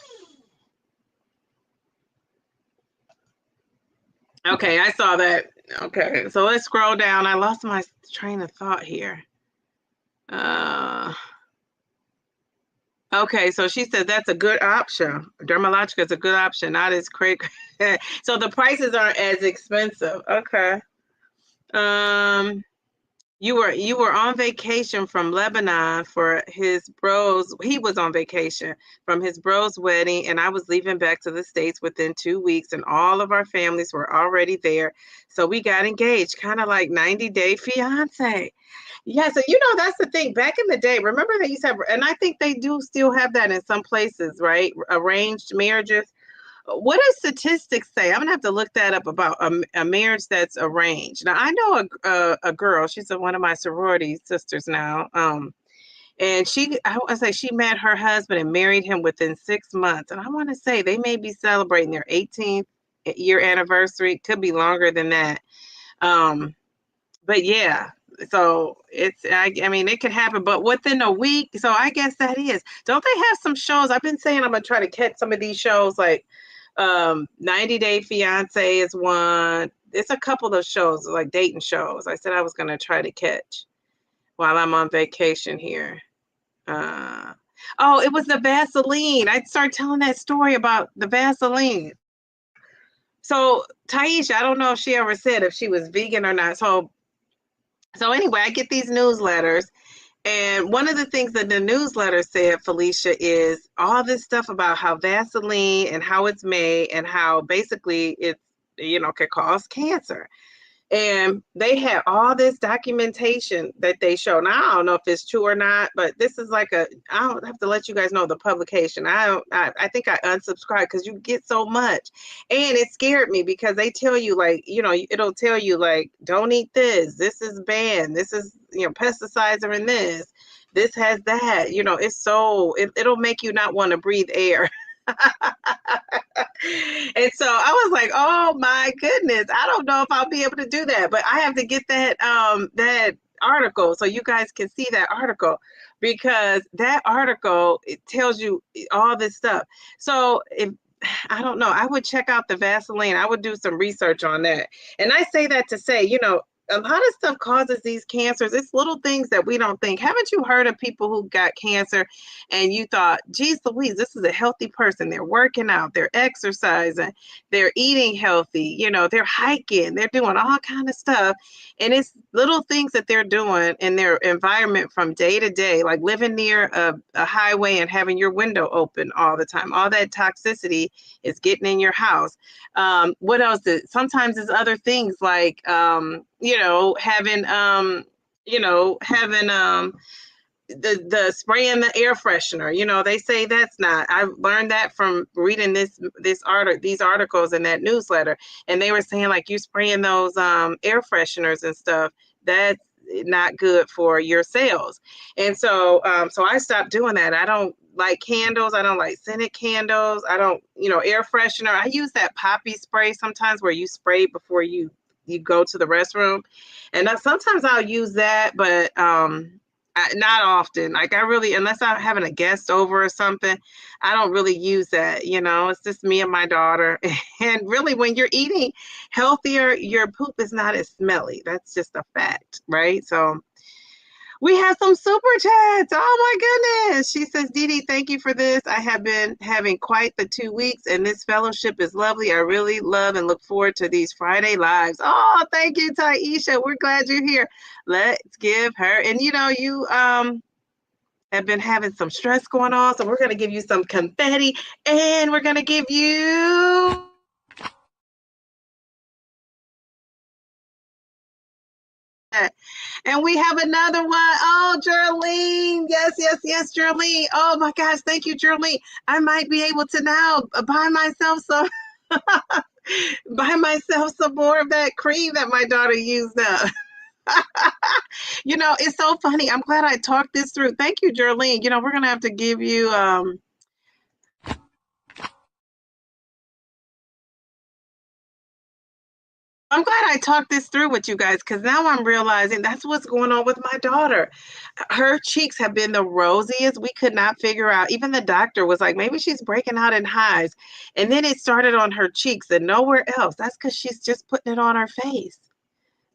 Okay, I saw that. Okay, so let's scroll down. I lost my train of thought here. Uh, okay, so she said that's a good option. Dermalogica is a good option, not as quick. So the prices aren't as expensive. Okay. Um, you were on vacation from Lebanon for his bros. He was on vacation from his bro's wedding, and I was leaving back to the States within 2 weeks, and all of our families were already there. So we got engaged, kind of like 90 Day Fiance. Yeah, so that's the thing. Back in the day, remember they used to have, and I think they do still have that in some places, right? Arranged marriages. What do statistics say? I'm gonna have to look that up about a marriage that's arranged. Now I know a girl. She's one of my sorority sisters now. And I want to say she met her husband and married him within 6 months. And I want to say they may be celebrating their 18th year anniversary. Could be longer than that. But yeah, so I mean, it could happen, but within a week. So I guess that is. Don't they have some shows? I've been saying I'm gonna try to catch some of these shows, like 90 Day Fiance is one. It's a couple of shows, like dating shows. I said I was gonna try to catch while I'm on vacation here. Uh, oh, it was the Vaseline. I'd start telling that story about the Vaseline. So Taisha, I don't know if she ever said if she was vegan or not. So anyway, I get these newsletters, and one of the things that the newsletter said, Felicia, is all this stuff about how Vaseline and how it's made and how basically it's could cause cancer. And they had all this documentation that they show. Now I don't know if it's true or not, but this is like I don't have to let you guys know the publication. I think I unsubscribed because you get so much. And it scared me because they tell you, like, it'll tell you like, don't eat this. This is banned. This is, pesticides are in this. This has that. It's it'll make you not want to breathe air. And so I was like, oh my goodness, I don't know if I'll be able to do that, but I have to get that article so you guys can see that article, because that article, it tells you all this stuff. So if I don't know, I would check out the Vaseline. I would do some research on that. And I say that to say, a lot of stuff causes these cancers. It's little things that we don't think. Haven't you heard of people who got cancer and you thought, geez Louise, this is a healthy person. They're working out, they're exercising, they're eating healthy, they're hiking, they're doing all kind of stuff. And it's little things that they're doing in their environment from day to day, like living near a highway and having your window open all the time. All that toxicity is getting in your house. What else? Sometimes it's other things like, having, the spraying the air freshener. They say that's not. I learned that from reading these articles in that newsletter, and they were saying like you spraying those air fresheners and stuff, that's not good for your cells. And so I stopped doing that. I don't like candles. I don't like scented candles. I don't, air freshener. I use that poppy spray sometimes where you spray before you go to the restroom, and sometimes I'll use that, but not often. Like I really, unless I'm having a guest over or something, I don't really use that. It's just me and my daughter. And really, when you're eating healthier, your poop is not as smelly. That's just a fact, right? So we have some super chats. Oh my goodness. She says, Dee Dee, thank you for this. I have been having quite the 2 weeks, and this fellowship is lovely. I really love and look forward to these Friday lives. Oh, thank you, Taisha. We're glad you're here. Let's give her. And you have been having some stress going on, so we're going to give you some confetti, and we're going to give you and we have another one. Oh, Geraldine. Yes, yes, yes, Geraldine. Oh my gosh. Thank you, Geraldine. I might be able to now buy myself some more of that cream that my daughter used up. It's so funny. I'm glad I talked this through. Thank you, Geraldine. We're gonna have to give you I'm glad I talked this through with you guys because now I'm realizing that's what's going on with my daughter. Her cheeks have been the rosiest. We could not figure out. Even the doctor was like, maybe she's breaking out in hives. And then it started on her cheeks and nowhere else. That's because she's just putting it on her face.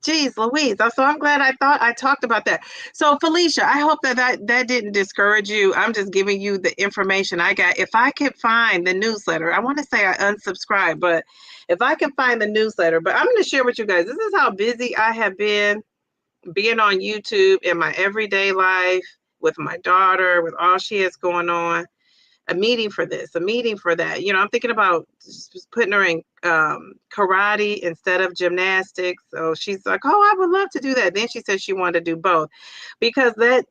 Jeez Louise. So I'm glad I thought I talked about that. So Felicia, I hope that didn't discourage you. I'm just giving you the information I got. If I can find the newsletter, I want to say I unsubscribed, but if I can find the newsletter, but I'm going to share with you guys. This is how busy I have been being on YouTube in my everyday life with my daughter, with all she has going on. A meeting for this, a meeting for that. I'm thinking about just putting her in karate instead of gymnastics. So she's like, oh, I would love to do that. Then she said she wanted to do both because that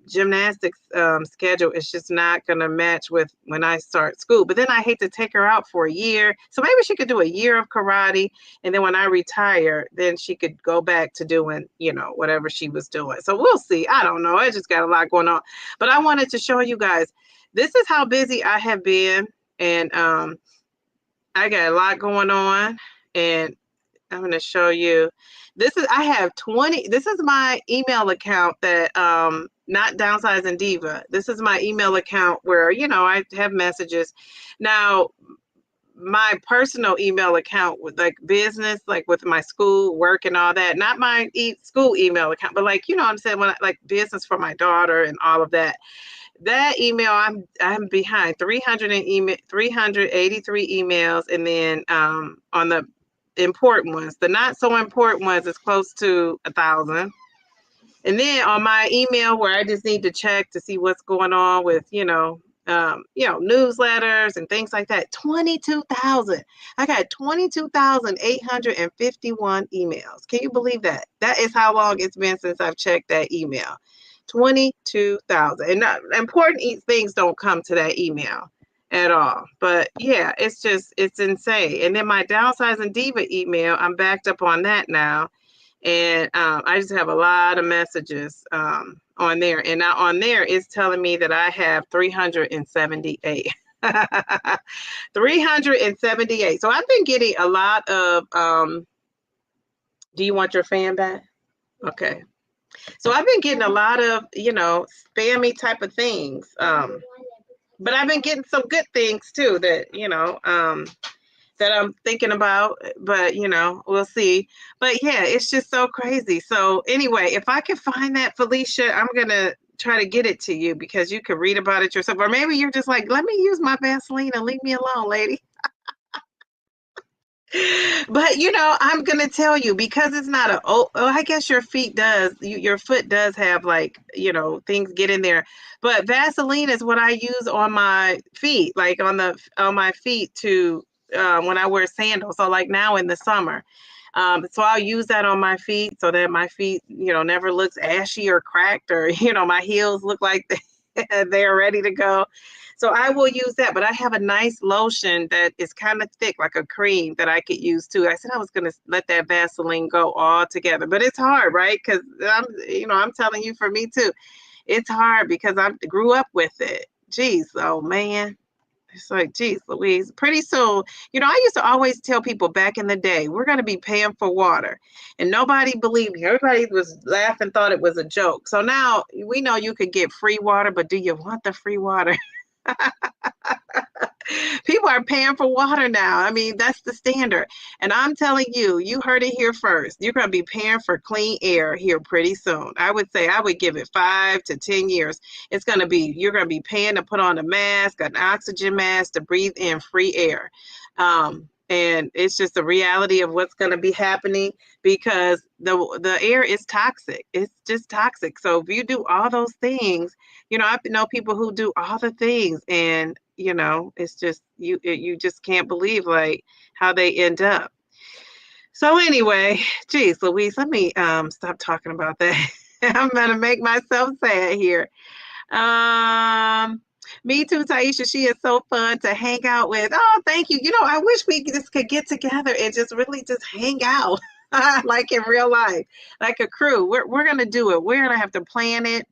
gymnastics schedule is just not going to match with when I start school. But then I hate to take her out for a year. So maybe she could do a year of karate. And then when I retire, then she could go back to doing, whatever she was doing. So we'll see. I don't know. I just got a lot going on. But I wanted to show you guys. This is how busy I have been, and I got a lot going on, and I'm going to show you. I have 20. This is my email account that not Downsizing Diva. This is my email account where I have messages. Now, my personal email account with like business, like with my school work and all that, not my school email account, but like what I'm saying, when like business for my daughter and all of that. That email, I'm behind 383 emails, and then on the important ones, the not so important ones is close to 1,000. And then on my email where I just need to check to see what's going on with newsletters and things like that, 22,000. I got 22,851 emails. Can you believe that? That is how long it's been since I've checked that email. 22,000. And important things don't come to that email at all. But yeah, it's insane. And then my Downsizing Diva email, I'm backed up on that now. And I just have a lot of messages on there. And now on there, it's telling me that I have 378. 378. So I've been getting a lot of, do you want your fan back? Okay. So I've been getting a lot of, spammy type of things. But I've been getting some good things too that, that I'm thinking about, but we'll see. But yeah, it's just so crazy. So anyway, if I can find that, Felicia, I'm going to try to get it to you because you can read about it yourself. Or maybe you're just like, let me use my Vaseline and leave me alone, lady. But I'm gonna tell you because it's not I guess your your foot does have like things get in there, but Vaseline is what I use on my feet, like on my feet to when I wear sandals. So like now in the summer, so I'll use that on my feet so that my feet never looks ashy or cracked, or my heels look like they're ready to go. So I will use that, but I have a nice lotion that is kind of thick, like a cream that I could use too. I said I was going to let that Vaseline go all together, but it's hard, right? Because I'm telling you, for me too, it's hard because I grew up with it. Jeez, oh man. It's like, geez, Louise, pretty soon, I used to always tell people back in the day, we're going to be paying for water. And nobody believed me. Everybody was laughing, thought it was a joke. So now we know you could get free water, but do you want the free water? People are paying for water now. I mean, that's the standard. And I'm telling you, you heard it here first. You're going to be paying for clean air here pretty soon. I would say I would give it 5 to 10 years. You're going to be paying to put on a mask, an oxygen mask, to breathe in free air. And it's just the reality of what's going to be happening because the air is toxic. It's just toxic. So if you do all those things, I know people who do all the things, and it's just you just can't believe like how they end up. So anyway, geez, Louise, let me stop talking about that. I'm gonna make myself sad here. Me too, Taisha. She is so fun to hang out with. Oh, thank you. I wish we just could get together and just really just hang out like in real life, like a crew. We're gonna do it. We're gonna have to plan it.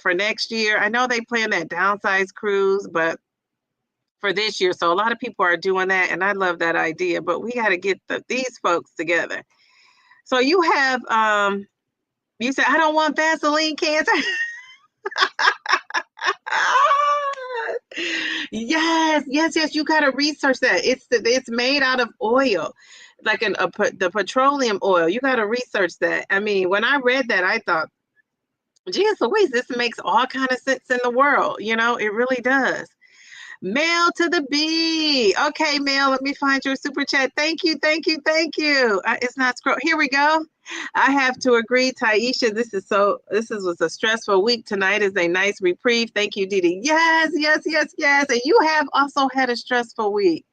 For next year. I know they plan that downsize cruise, but for this year. So a lot of people are doing that, and I love that idea. But we got to get these folks together. So you have you said I don't want Vaseline cancer. Yes, yes, yes. You got to research that. It's made out of oil, like the petroleum oil. You got to research that. I mean, when I read that, I thought, geez Louise, this makes all kind of sense in the world. You know, it really does. Mail to the B. Okay, Mail, let me find your super chat. Thank you, thank you, thank you. It's not scroll. Here we go. I have to agree, Taisha. Was a stressful week. Tonight is a nice reprieve. Thank you, Didi. Yes, yes, yes, yes. And you have also had a stressful week.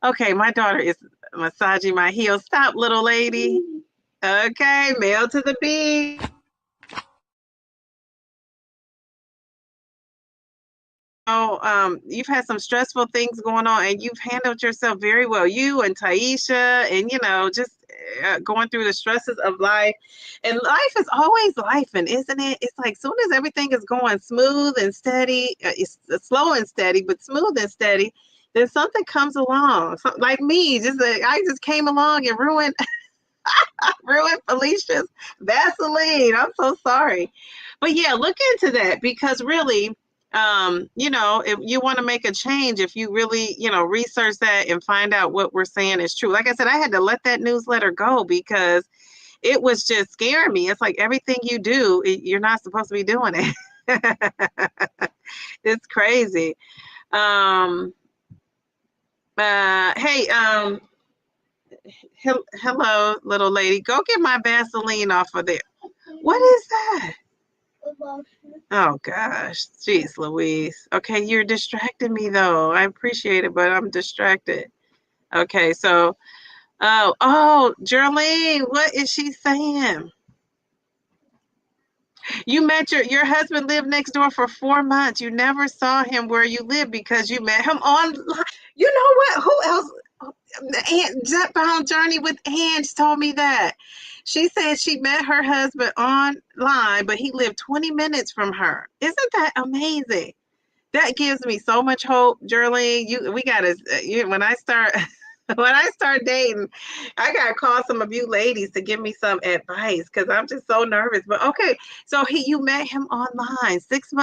Okay, my daughter is massaging my heel. Stop, little lady. Okay, Mail to the B. You've had some stressful things going on, and you've handled yourself very well. You and Taisha, and just going through the stresses of life. And life is always life, and isn't it? It's like soon as everything is going smooth and steady, it's slow and steady, but smooth and steady, then something comes along. Like me, I just came along and ruined Felicia's Vaseline. I'm so sorry. But yeah, look into that, because really, if you want to make a change, if you really, research that and find out what we're saying is true. Like I said, I had to let that newsletter go because it was just scaring me. It's like everything you do, you're not supposed to be doing it. It's crazy. Hey, hello, little lady. Go get my Vaseline off of there. What is that? Oh, gosh. Jeez, Louise. Okay, you're distracting me, though. I appreciate it, but I'm distracted. Okay, so, Jerlene, what is she saying? You met your husband lived next door for 4 months. You never saw him where you live because you met him online. You know what? Who else? Zepbound Journey with Ange told me that. She said she met her husband online, but he lived 20 minutes from her. Isn't that amazing? That gives me so much hope, Jerlene. We gotta when I start when I start dating, I gotta call some of you ladies to give me some advice because I'm just so nervous. But okay, so you met him online. 6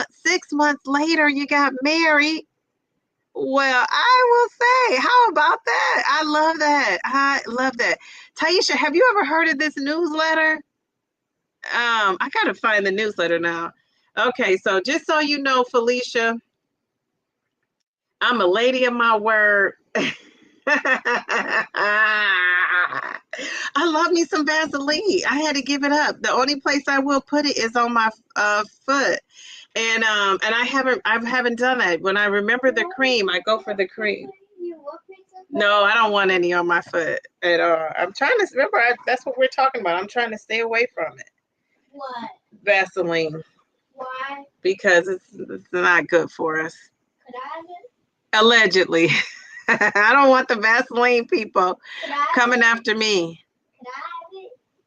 months later, you got married. Well, I will say, how about that? I love that. I love that. Taisha, have you ever heard of this newsletter? I gotta find the newsletter now. Okay, so just so you know, Felicia, I'm a lady of my word. I love me some Vaseline. I had to give it up. The only place I will put it is on my foot. And I haven't done that. When I remember the cream, I go for the cream. No, I don't want any on my foot at all. I'm trying to remember. That's what we're talking about. I'm trying to stay away from it. What? Vaseline. Why? Because it's not good for us. Could I have it? Allegedly. I don't want the Vaseline people coming after me. Could I have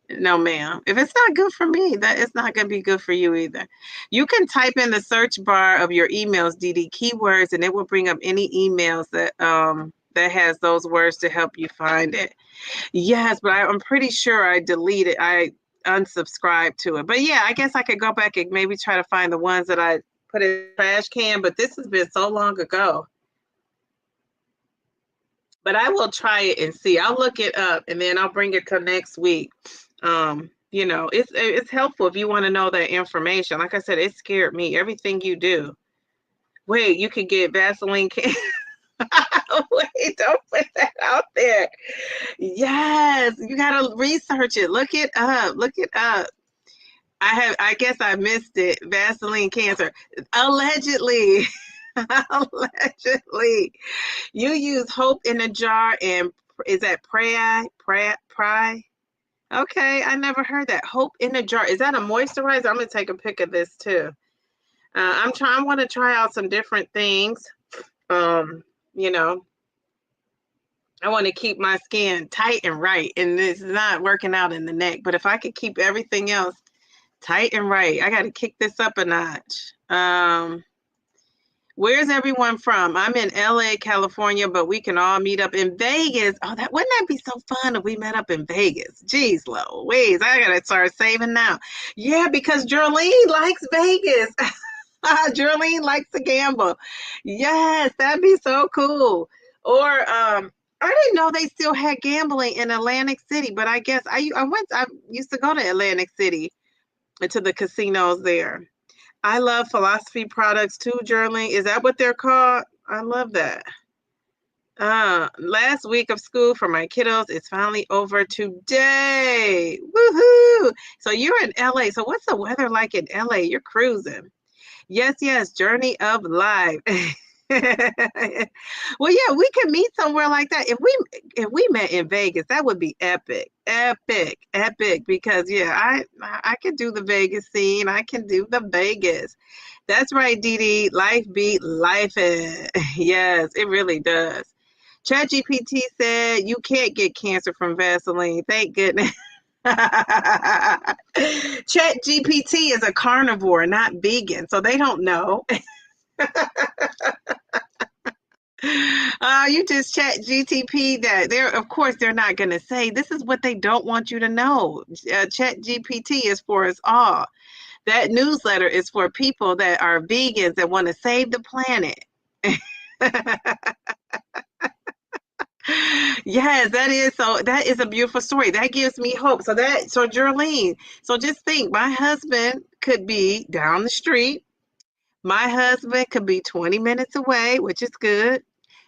it? No, ma'am. If it's not good for me, that it's not going to be good for you either. You can type in the search bar of your emails, DD, keywords, and it will bring up any emails that that has those words to help you find it. Yes, but I'm pretty sure I deleted. I unsubscribed to it. But yeah, I guess I could go back and maybe try to find the ones that I put in the trash can. But this has been so long ago. But I will try it and see. I'll look it up and then I'll bring it to next week. It's helpful if you want to know that information. Like I said, it scared me. Everything you do. Wait, you could get Vaseline can. Wait, don't put that out there. Yes, you gotta research it. Look it up. Look it up. I guess I missed it. Vaseline cancer. Allegedly. Allegedly. You use hope in a jar and is that pry? Okay, I never heard that. Hope in a jar. Is that a moisturizer? I'm gonna take a pic of this too. I want to try out some different things. I want to keep my skin tight and right, and it's not working out in the neck. But if I could keep everything else tight and right, I got to kick this up a notch. Where's everyone from? I'm in LA, California, but we can all meet up in Vegas. Oh, that wouldn't that be so fun if we met up in Vegas? Jeez, Louise, I gotta start saving now. Yeah, because Jolene likes Vegas. Jolene likes to gamble. Yes, that'd be so cool. Or I didn't know they still had gambling in Atlantic City, but I guess I used to go to Atlantic City to the casinos there. I love philosophy products too, journaling. Is that what they're called? I love that. Last week of school for my kiddos is finally over today. Woohoo! So you're in LA. So what's the weather like in LA? You're cruising. Yes, yes, journey of life. Well, yeah, we could meet somewhere like that. If we met in Vegas, that would be epic, epic, epic. Because yeah, I can do the Vegas scene. I can do the Vegas. That's right, Dee Dee. Life beat life. Yes, it really does. ChatGPT said you can't get cancer from Vaseline. Thank goodness. ChatGPT is a carnivore, not vegan, so they don't know. You just chat GTP that. Of course, they're not going to say this is what they don't want you to know. Chat GPT is for us all. That newsletter is for people that are vegans that want to save the planet. Yes, that is a beautiful story. That gives me hope. So Jerlene, so just think, my husband could be down the street. My husband could be 20 minutes away, which is good.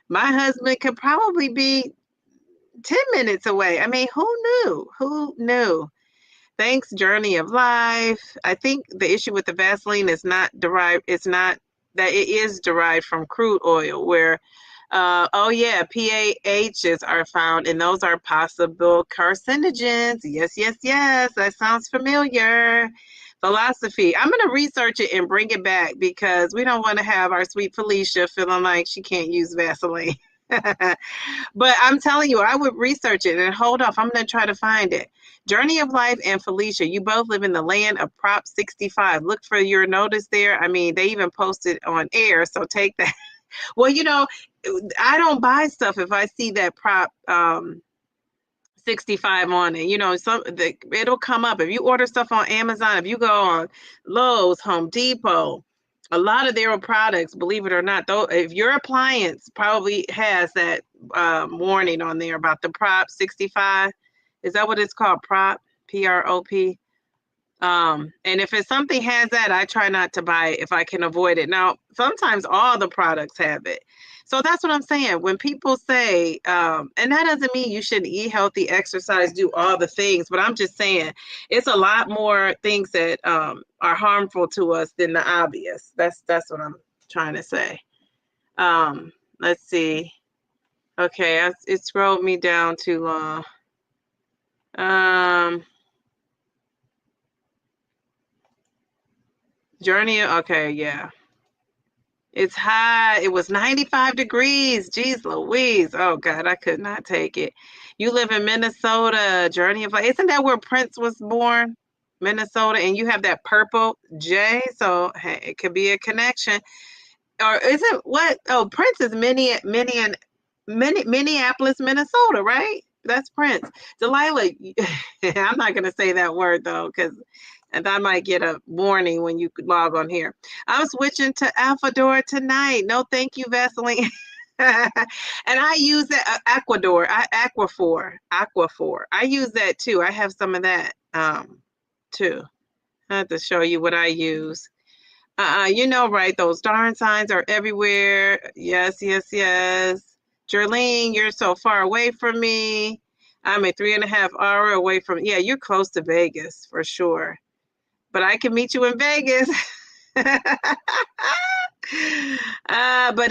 My husband could probably be 10 minutes away. I mean, who knew? Who knew? Thanks, journey of life. I think the issue with the Vaseline is not derived, it's not that it is derived from crude oil, where, oh yeah, PAHs are found, and those are possible carcinogens. Yes, yes, yes. That sounds familiar. Philosophy. I'm going to research it and bring it back because we don't want to have our sweet Felicia feeling like she can't use Vaseline. But I'm telling you, I would research it and hold off. I'm going to try to find it. Journey of Life and Felicia, you both live in the land of Prop 65. Look for your notice there. I mean, they even posted on air, so take that. Well, I don't buy stuff if I see that Prop 65 on it. It'll come up. If you order stuff on Amazon, if you go on Lowe's, Home Depot, a lot of their products, believe it or not, though, if your appliance probably has that warning on there about the Prop 65, is that what it's called? Prop, PROP. And if it's something has that, I try not to buy it if I can avoid it. Now, sometimes all the products have it. So that's what I'm saying. When people say, and that doesn't mean you shouldn't eat healthy, exercise, do all the things, but I'm just saying it's a lot more things that are harmful to us than the obvious. That's what I'm trying to say. Let's see. Okay, it scrolled me down too long. Journey. Okay, yeah. It's hot. It was 95 degrees. Jeez Louise. Oh, God, I could not take it. You live in Minnesota. Journey of Life. Isn't that where Prince was born? Minnesota. And you have that purple J. So hey, it could be a connection. Or is it what? Oh, Prince is Minneapolis, Minnesota, right? That's Prince. Delilah, I'm not going to say that word, though, because and I might get a warning when you log on here. I'm switching to Alphador tonight. No, thank you, Vaseline. And I use that Aquaphor. I use that too. I have some of that too. I have to show you what I use. Right? Those darn signs are everywhere. Yes, yes, yes. Jerlene, you're so far away from me. I'm a 3.5 hour away from. Yeah, you're close to Vegas for sure. But I can meet you in Vegas. But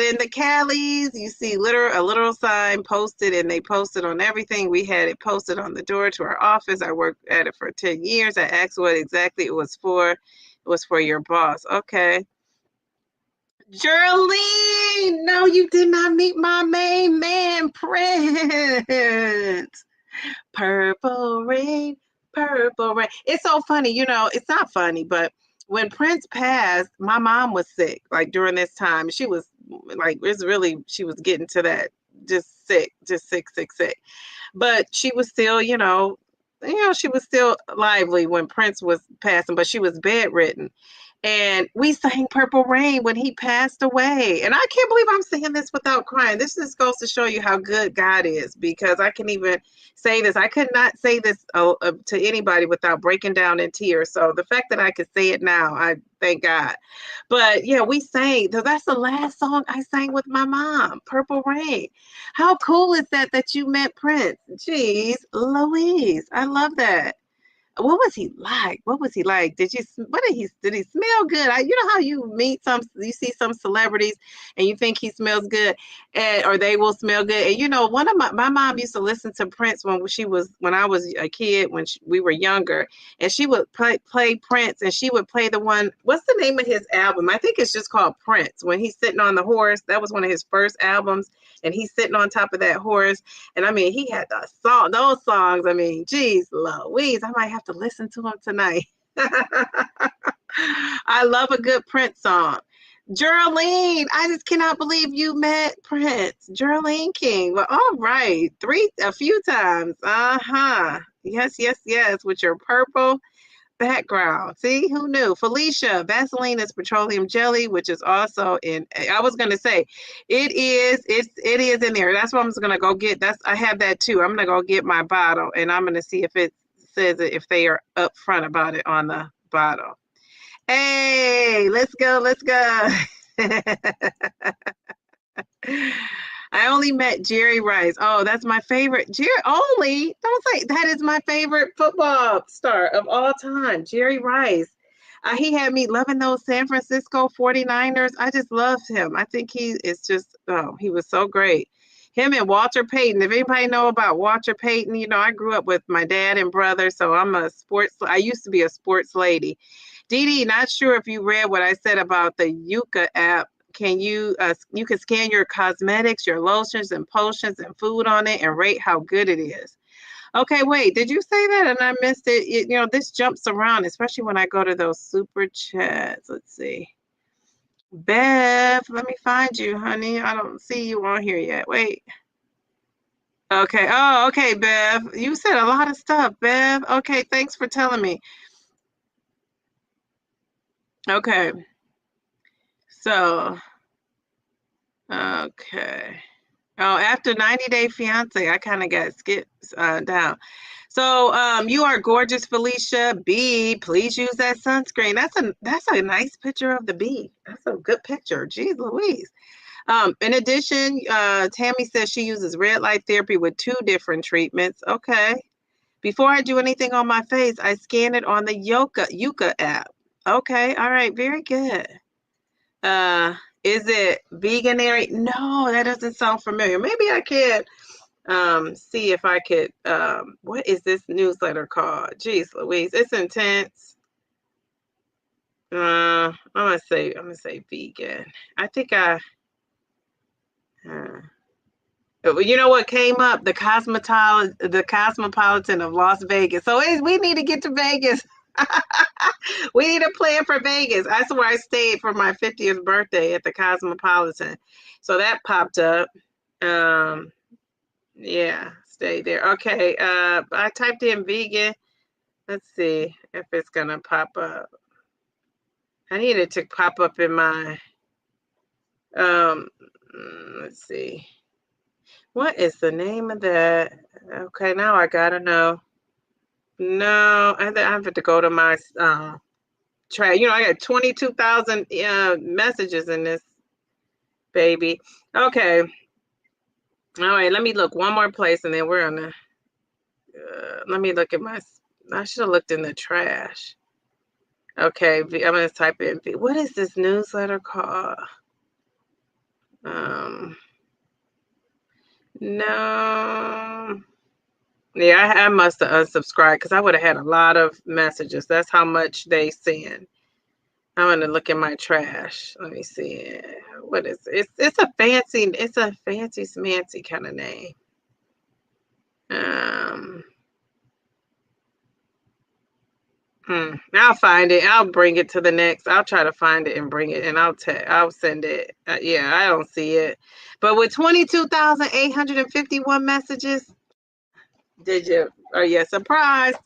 in the Callies, you see a literal sign posted, and they posted on everything. We had it posted on the door to our office. I worked at it for 10 years. I asked what exactly it was for. It was for your boss. Okay. Jerlene, no, you did not meet my main man, Prince. Purple rain, purple rain. It's so funny, it's not funny, but when Prince passed, my mom was sick, like during this time. She was like, she was getting to that just sick, sick. But she was still, she was still lively when Prince was passing, but she was bedridden. And we sang Purple Rain when he passed away. And I can't believe I'm saying this without crying. This just goes to show you how good God is, because I can even say this. I could not say this to anybody without breaking down in tears. So the fact that I could say it now, I thank God. But yeah, we sang. That's the last song I sang with my mom, Purple Rain. How cool is that you met Prince? Jeez, Louise. I love that. What was he like? What was he like? Did he smell good? You know how you see some celebrities and you think he smells good, or they will smell good. And one of my mom used to listen to Prince when I was a kid, we were younger, and she would play Prince, and she would play the one. What's the name of his album? I think it's just called Prince. When he's sitting on the horse, that was one of his first albums, and he's sitting on top of that horse. And I mean, he had those songs. I mean, geez, Louise, I might have to listen to them tonight. I love a good Prince song. Geraldine, I just cannot believe you met Prince. Geraldine King. Well, all right. A few times. Uh-huh. Yes, with your purple background. See, who knew? Felicia, Vaseline is petroleum jelly, which is also I was gonna say it is in there. That's what I'm just gonna go get. I have that too. I'm gonna go get my bottle, and I'm gonna see if it says it, if they are upfront about it on the bottle. Hey, let's go. I only met Jerry Rice. Oh, that's my favorite. Jerry only. Don't say that is my favorite football star of all time. Jerry Rice. He had me loving those San Francisco 49ers. I just loved him. I think he is just, he was so great. Him and Walter Payton. If anybody know about Walter Payton, I grew up with my dad and brother, so I used to be a sports lady. Dee Dee, not sure if you read what I said about the Yuka app. You can scan your cosmetics, your lotions and potions and food on it and rate how good it is. Okay, wait, did you say that and I missed it? This jumps around, especially when I go to those super chats. Let's see. Bev, let me find you, honey. I don't see you on here yet. Wait. Okay. Oh, okay, Bev. You said a lot of stuff, Bev. Okay, thanks for telling me. Okay. So, okay. Oh, after 90 Day Fiance, I kind of got skipped down. So, you are gorgeous, Felicia. B, please use that sunscreen. That's a nice picture of the bee. That's a good picture. Geez Louise. In addition, Tammy says she uses red light therapy with 2 different treatments. Okay. Before I do anything on my face, I scan it on the Yuka app. Okay. All right. Very good. Is it veganary? No, that doesn't sound familiar. Maybe I could see if I could what is this newsletter called? Jeez Louise, it's intense. I'm gonna say vegan. I think you know what came up? The Cosmopolitan of Las Vegas. So we need to get to Vegas. We need a plan for Vegas. That's where I stayed for my 50th birthday, at the Cosmopolitan. So that popped up. Yeah, stay there. Okay. I typed in vegan. Let's see if it's gonna pop up. I need it to pop up in my let's see. What is the name of that? Okay, now I gotta know. No, I have to go to my track. I got 22,000 messages in this baby. Okay. All right, let me look one more place, and then we're on the. Let me look at I should have looked in the trash. Okay, I'm gonna type in. What is this newsletter called? No. Yeah, I must have unsubscribed because I would have had a lot of messages. That's how much they send. I'm gonna look in my trash. Let me see. What is it? It's a fancy smancy kind of name. I'll find it. I'll bring it to the next. I'll try to find it and bring it, and I'll send it. Yeah, I don't see it. But with 22,851 messages, are you surprised?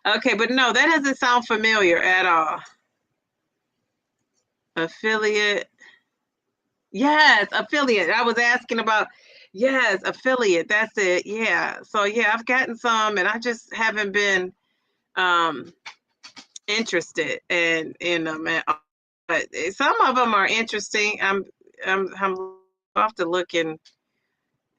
Okay, but no, that doesn't sound familiar at all. Affiliate. Yes, affiliate. I was asking about, yes, affiliate. That's it. Yeah. So yeah, I've gotten some, and I just haven't been interested in them at all. But some of them are interesting. I'm off to look and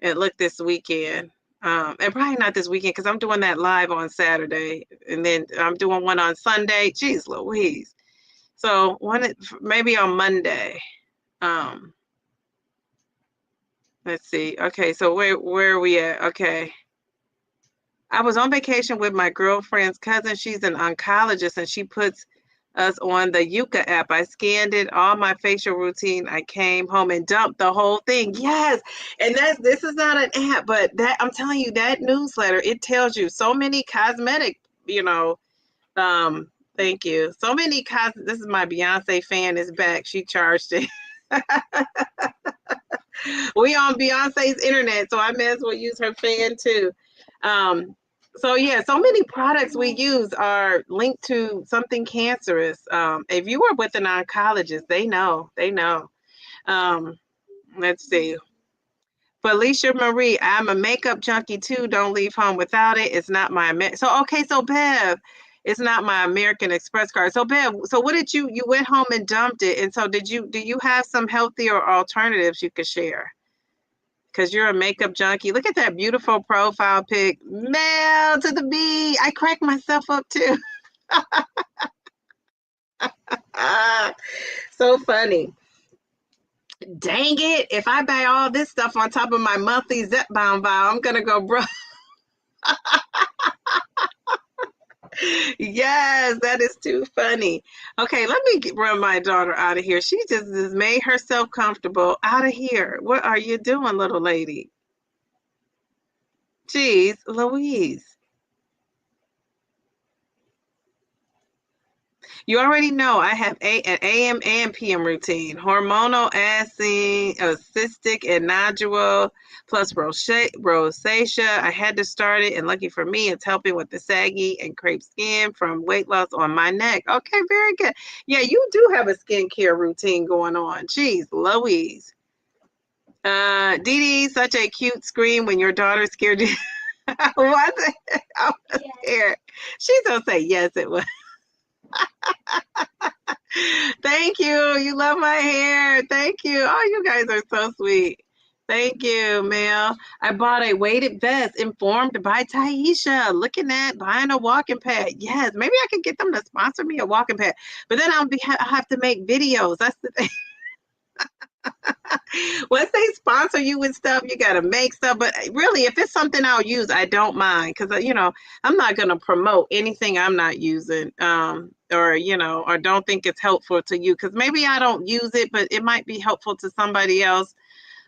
look this weekend. And probably not this weekend because I'm doing that live on Saturday, and then I'm doing one on Sunday. Jeez Louise. So maybe on Monday. Let's see. Okay, so where are we at? Okay. I was on vacation with my girlfriend's cousin. She's an oncologist, and she puts us on the Yuka app. I scanned it, all my facial routine. I came home and dumped the whole thing. Yes. And this is not an app, but that I'm telling you, that newsletter, it tells you so many cosmetic, thank you. So many this is my Beyonce fan is back. She charged it. We on Beyonce's internet, so I may as well use her fan too. So yeah, so many products we use are linked to something cancerous. If you are with an oncologist, they know. Let's see. Felicia Marie, I'm a makeup junkie too. Don't leave home without it. It's not my so Bev, it's not my American Express card. So Bev, so what did you went home and dumped it? And so do you have some healthier alternatives you could share? Because you're a makeup junkie. Look at that beautiful profile pic. Mel to the B. I crack myself up too. So funny. Dang it. If I buy all this stuff on top of my monthly Zepbound vial, I'm going to go broke. Yes, that is too funny. Okay, let me run my daughter out of here. She just made herself comfortable. Out of here. What are you doing, little lady? Jeez, Louise. You already know I have an AM and PM routine. Hormonal acid, cystic and nodule, plus rosacea. I had to start it, and lucky for me, it's helping with the saggy and crepe skin from weight loss on my neck. Okay, very good. Yeah, you do have a skincare routine going on. Jeez, Louise. Dee Dee, such a cute scream when your daughter scared you. Was it? I was scared. She's gonna say yes, it was. Thank you. You love my hair. Thank you. Oh, you guys are so sweet. Thank you, Mel. I bought a weighted vest informed by Taisha. Looking at buying a walking pad. Yes, maybe I could get them to sponsor me a walking pad. But then I'll have to make videos. That's the thing. Once they sponsor you with stuff, you got to make stuff. But really, if it's something I'll use, I don't mind because, I'm not going to promote anything I'm not using or don't think it's helpful to you because maybe I don't use it, but it might be helpful to somebody else.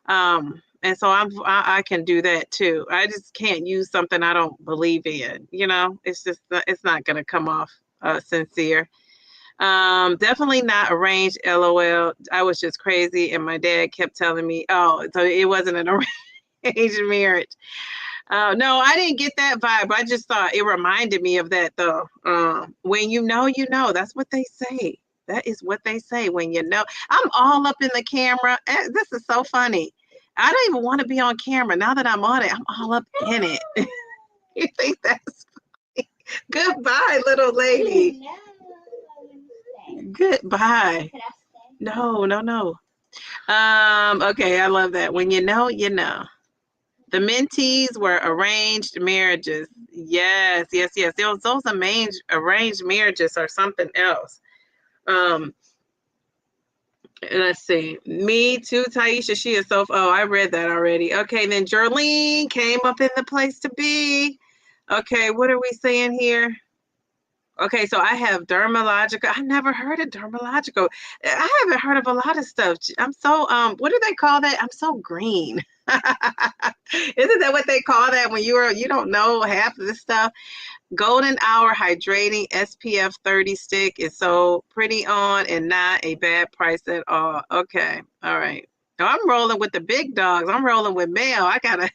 And so I can do that too. I just can't use something I don't believe in. It's just, it's not going to come off sincere. Definitely not arranged. LOL. I was just crazy, and my dad kept telling me, "Oh, so it wasn't an arranged marriage." No, I didn't get that vibe. I just thought it reminded me of that, though. When you know, you know. That's what they say. That is what they say. When you know, I'm all up in the camera. This is so funny. I don't even want to be on camera. Now that I'm on it, I'm all up in it. You think that's funny? Goodbye, little lady. Goodbye. No. Okay, I love that. When you know, you know. The mentees were arranged marriages. Yes. Those arranged marriages are something else. Let's see. Me too, Taisha. She is so. Oh, I read that already. Okay, then Jerlene came up in the place to be. Okay, what are we saying here? Okay, so I have dermalogical. I never heard of dermalogical. I haven't heard of a lot of stuff. I'm so what do they call that? I'm so green. Isn't that what they call that when you don't know half of this stuff? Golden Hour Hydrating SPF 30 stick is so pretty on and not a bad price at all. Okay. All right. Now I'm rolling with the big dogs. I'm rolling with Mel. I gotta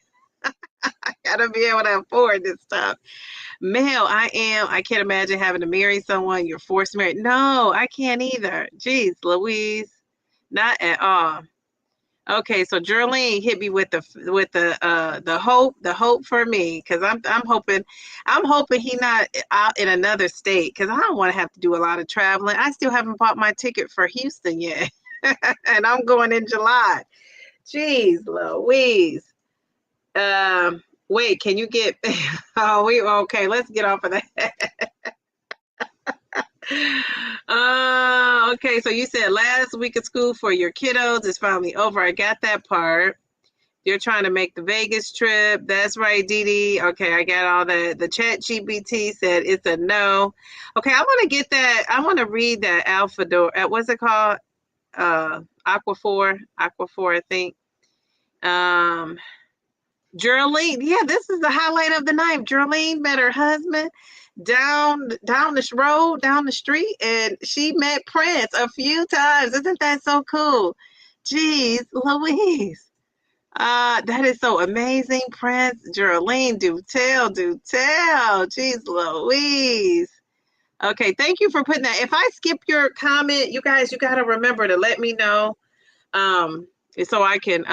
be able to afford this stuff. Mel, I am. I can't imagine having to marry someone you're forced married. No, I can't either. Jeez, Louise. Not at all. Okay, so Jerlene hit me with the hope for me, because I'm hoping he not out in another state, because I don't want to have to do a lot of traveling. I still haven't bought my ticket for Houston yet, and I'm going in July. Jeez, Louise. Wait, can you get? Oh, we okay? Let's get off of that. Okay. So you said last week of school for your kiddos is finally over. I got that part. You're trying to make the Vegas trip. That's right, Dee Dee. Okay, I got all that. The chat GPT said it's a no. Okay, I want to get that. I want to read that Alpha Door. What's it called? Aquaphor, I think. Geraldine, yeah, this is the highlight of the night. Geraldine met her husband down this road, down the street, and she met Prince a few times. Isn't that so cool? Jeez, Louise. That is so amazing, Prince. Geraldine, do tell, do tell. Jeez, Louise. Okay, thank you for putting that. If I skip your comment, you guys, you gotta remember to let me know. So I can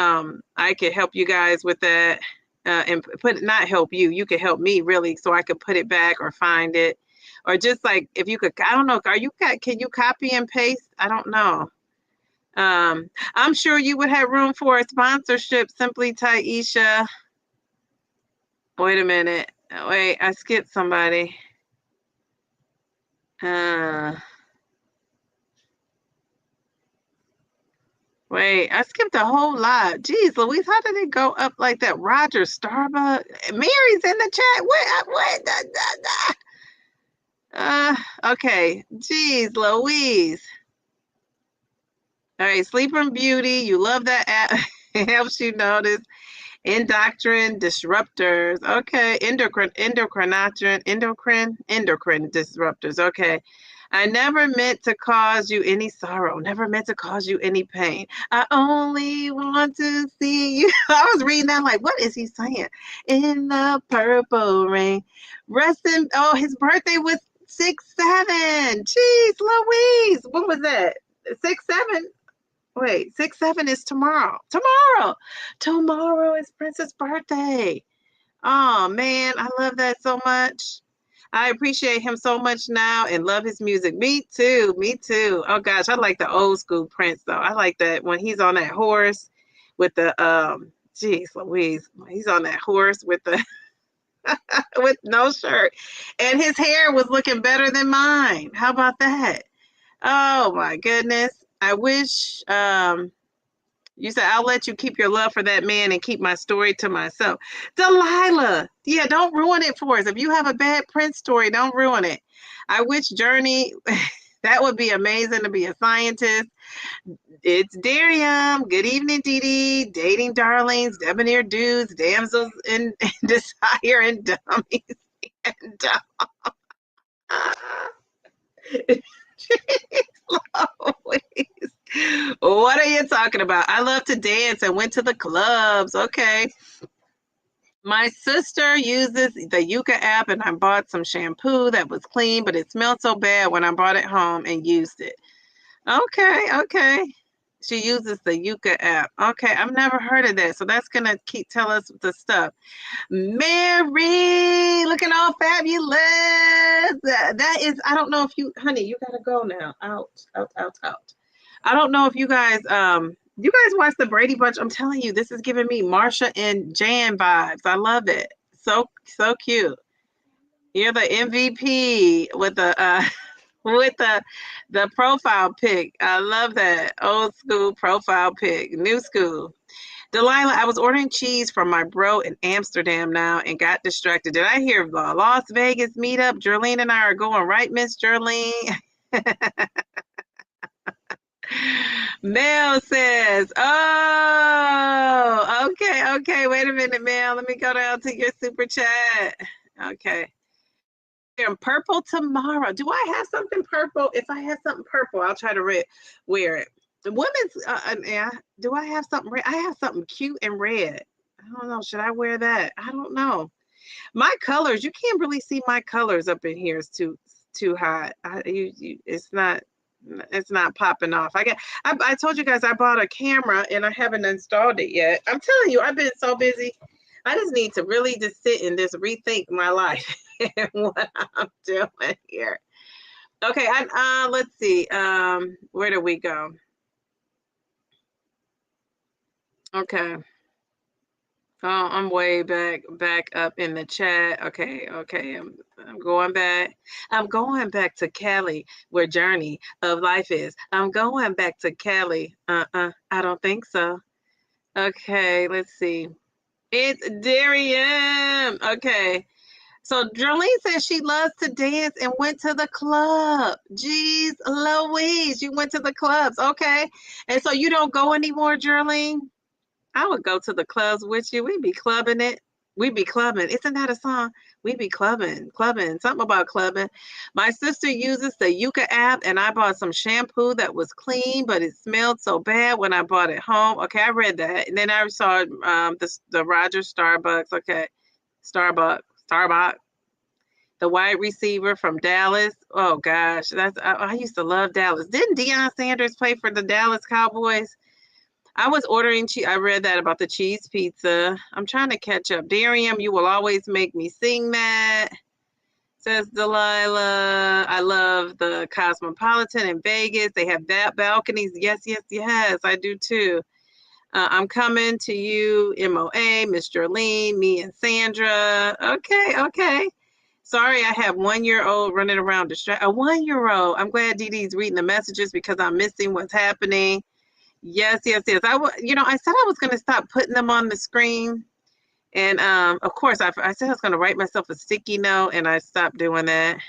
help you guys with that, and not help you. You can help me really, so I could put it back or find it, or just like if you could. I don't know. Can you copy and paste? I don't know. I'm sure you would have room for a sponsorship. Simply Taisha. Wait a minute. Wait, I skipped somebody. Wait, I skipped a whole lot. Jeez, Louise, how did it go up like that? Roger Starbuck. Mary's in the chat. What? Okay. Jeez, Louise. All right, Sleeping Beauty. You love that app. It helps you notice endocrine disruptors. Okay, endocrine disruptors. Okay. I never meant to cause you any sorrow, never meant to cause you any pain. I only want to see you. I was reading that like, what is he saying? In the purple rain. His birthday was 6/7. Jeez, Louise. What was that? 6/7? Wait, 6/7 is tomorrow. Tomorrow is Prince's birthday. Oh man, I love that so much. I appreciate him so much now and love his music. Me too. Oh gosh, I like the old school Prince though. I like that when he's on that horse with the geez Louise. He's on that horse with the with no shirt. And his hair was looking better than mine. How about that? Oh my goodness. I wish you said, I'll let you keep your love for that man and keep my story to myself. Delilah, yeah, don't ruin it for us. If you have a bad Prince story, don't ruin it. I wish Journey, that would be amazing to be a scientist. It's Darium. Good evening, Dee Dee. Dating darlings, debonair dudes, damsels in desire, and dummies. And Louise. What are you talking about? I love to dance and went to the clubs. Okay. My sister uses the Yuka app, and I bought some shampoo that was clean, but it smelled so bad when I brought it home and used it. Okay. She uses the Yuka app. Okay, I've never heard of that. So that's going to tell us the stuff. Mary, looking all fabulous. That is, I don't know if you, honey, you got to go now. Out. I don't know if you guys watch the Brady Bunch. I'm telling you, this is giving me Marsha and Jan vibes. I love it. So cute. You're the MVP with the profile pic. I love that. Old school profile pic. New school. Delilah, I was ordering cheese from my bro in Amsterdam now and got distracted. Did I hear the Las Vegas meetup? Jerlene and I are going, right, Miss Jerlene? Mel says, oh, okay. Wait a minute, Mel. Let me go down to your super chat. Okay. I'm purple tomorrow. Do I have something purple? If I have something purple, I'll try to wear it. The women's, yeah. Do I have something red? I have something cute and red. I don't know. Should I wear that? I don't know. My colors, you can't really see my colors up in here. It's too hot. It's not popping off. I told you guys I bought a camera and I haven't installed it yet. I'm telling you, I've been so busy. I just need to really just sit and just rethink my life and what I'm doing here. Okay, let's see. Where do we go? Okay. Oh, I'm way back up in the chat. Okay. I'm going back. I'm going back to Cali, where journey of life is. I'm going back to Cali. I don't think so. Okay, let's see. It's Darium. Okay. So Darlene says she loves to dance and went to the club. Jeez Louise, you went to the clubs. Okay. And so you don't go anymore, Darlene? I would go to the clubs with you. We be clubbing it. We be clubbing. Isn't that a song? We be clubbing. Something about clubbing. My sister uses the Yuka app, and I bought some shampoo that was clean, but it smelled so bad when I bought it home. Okay, I read that. And then I saw the Roger Starbucks. Okay, Starbucks. The wide receiver from Dallas. Oh gosh, I used to love Dallas. Didn't Deion Sanders play for the Dallas Cowboys? I was ordering cheese. I read that about the cheese pizza. I'm trying to catch up. Darium, you will always make me sing that, says Delilah. I love the Cosmopolitan in Vegas. They have that balconies. Yes, I do too. I'm coming to you, MOA, Miss Jerlene, me and Sandra. Okay. Sorry, I have 1-year-old running around distracted. A 1-year-old. I'm glad Dee Dee's reading the messages because I'm missing what's happening. Yes. I said I was going to stop putting them on the screen. And of course, I said I was going to write myself a sticky note, and I stopped doing that.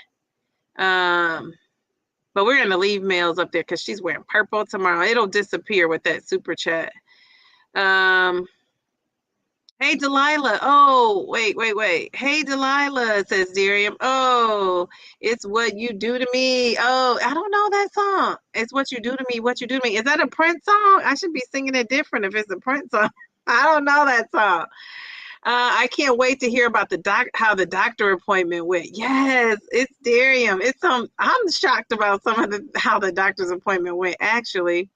But we're going to leave Mails up there because she's wearing purple tomorrow. It'll disappear with that super chat. Hey, Delilah. Oh, wait. Hey, Delilah, says Darium. Oh, it's what you do to me. Oh, I don't know that song. It's what you do to me, what you do to me. Is that a Prince song? I should be singing it different if it's a Prince song. I don't know that song. I can't wait to hear about how the doctor appointment went. Yes, it's Darium. I'm shocked about how the doctor's appointment went, actually.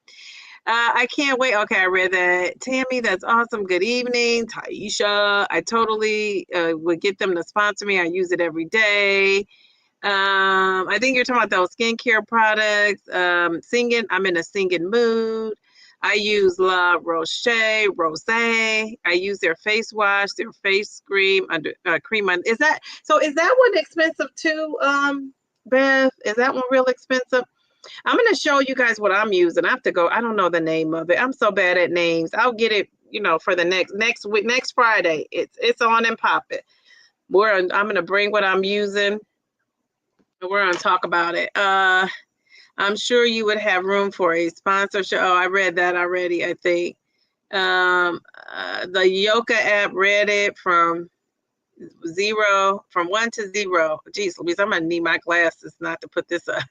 I can't wait. Okay, I read that. Tammy, that's awesome. Good evening. Taisha, I totally would get them to sponsor me. I use it every day. I think you're talking about those skincare products. Singing, I'm in a singing mood. I use La Roche-Rose. I use their face wash, their face cream. Is that one expensive too, Beth? Is that one real expensive? I'm going to show you guys what I'm using. I have to go. I don't know the name of it. I'm so bad at names. I'll get it, for the next week, next Friday. It's on and popping. I'm going to bring what I'm using. We're going to talk about it. I'm sure you would have room for a sponsorship. Oh, I read that already, I think. The Yoga app read it from 1 to 0. Geez, Louise, I'm going to need my glasses not to put this up.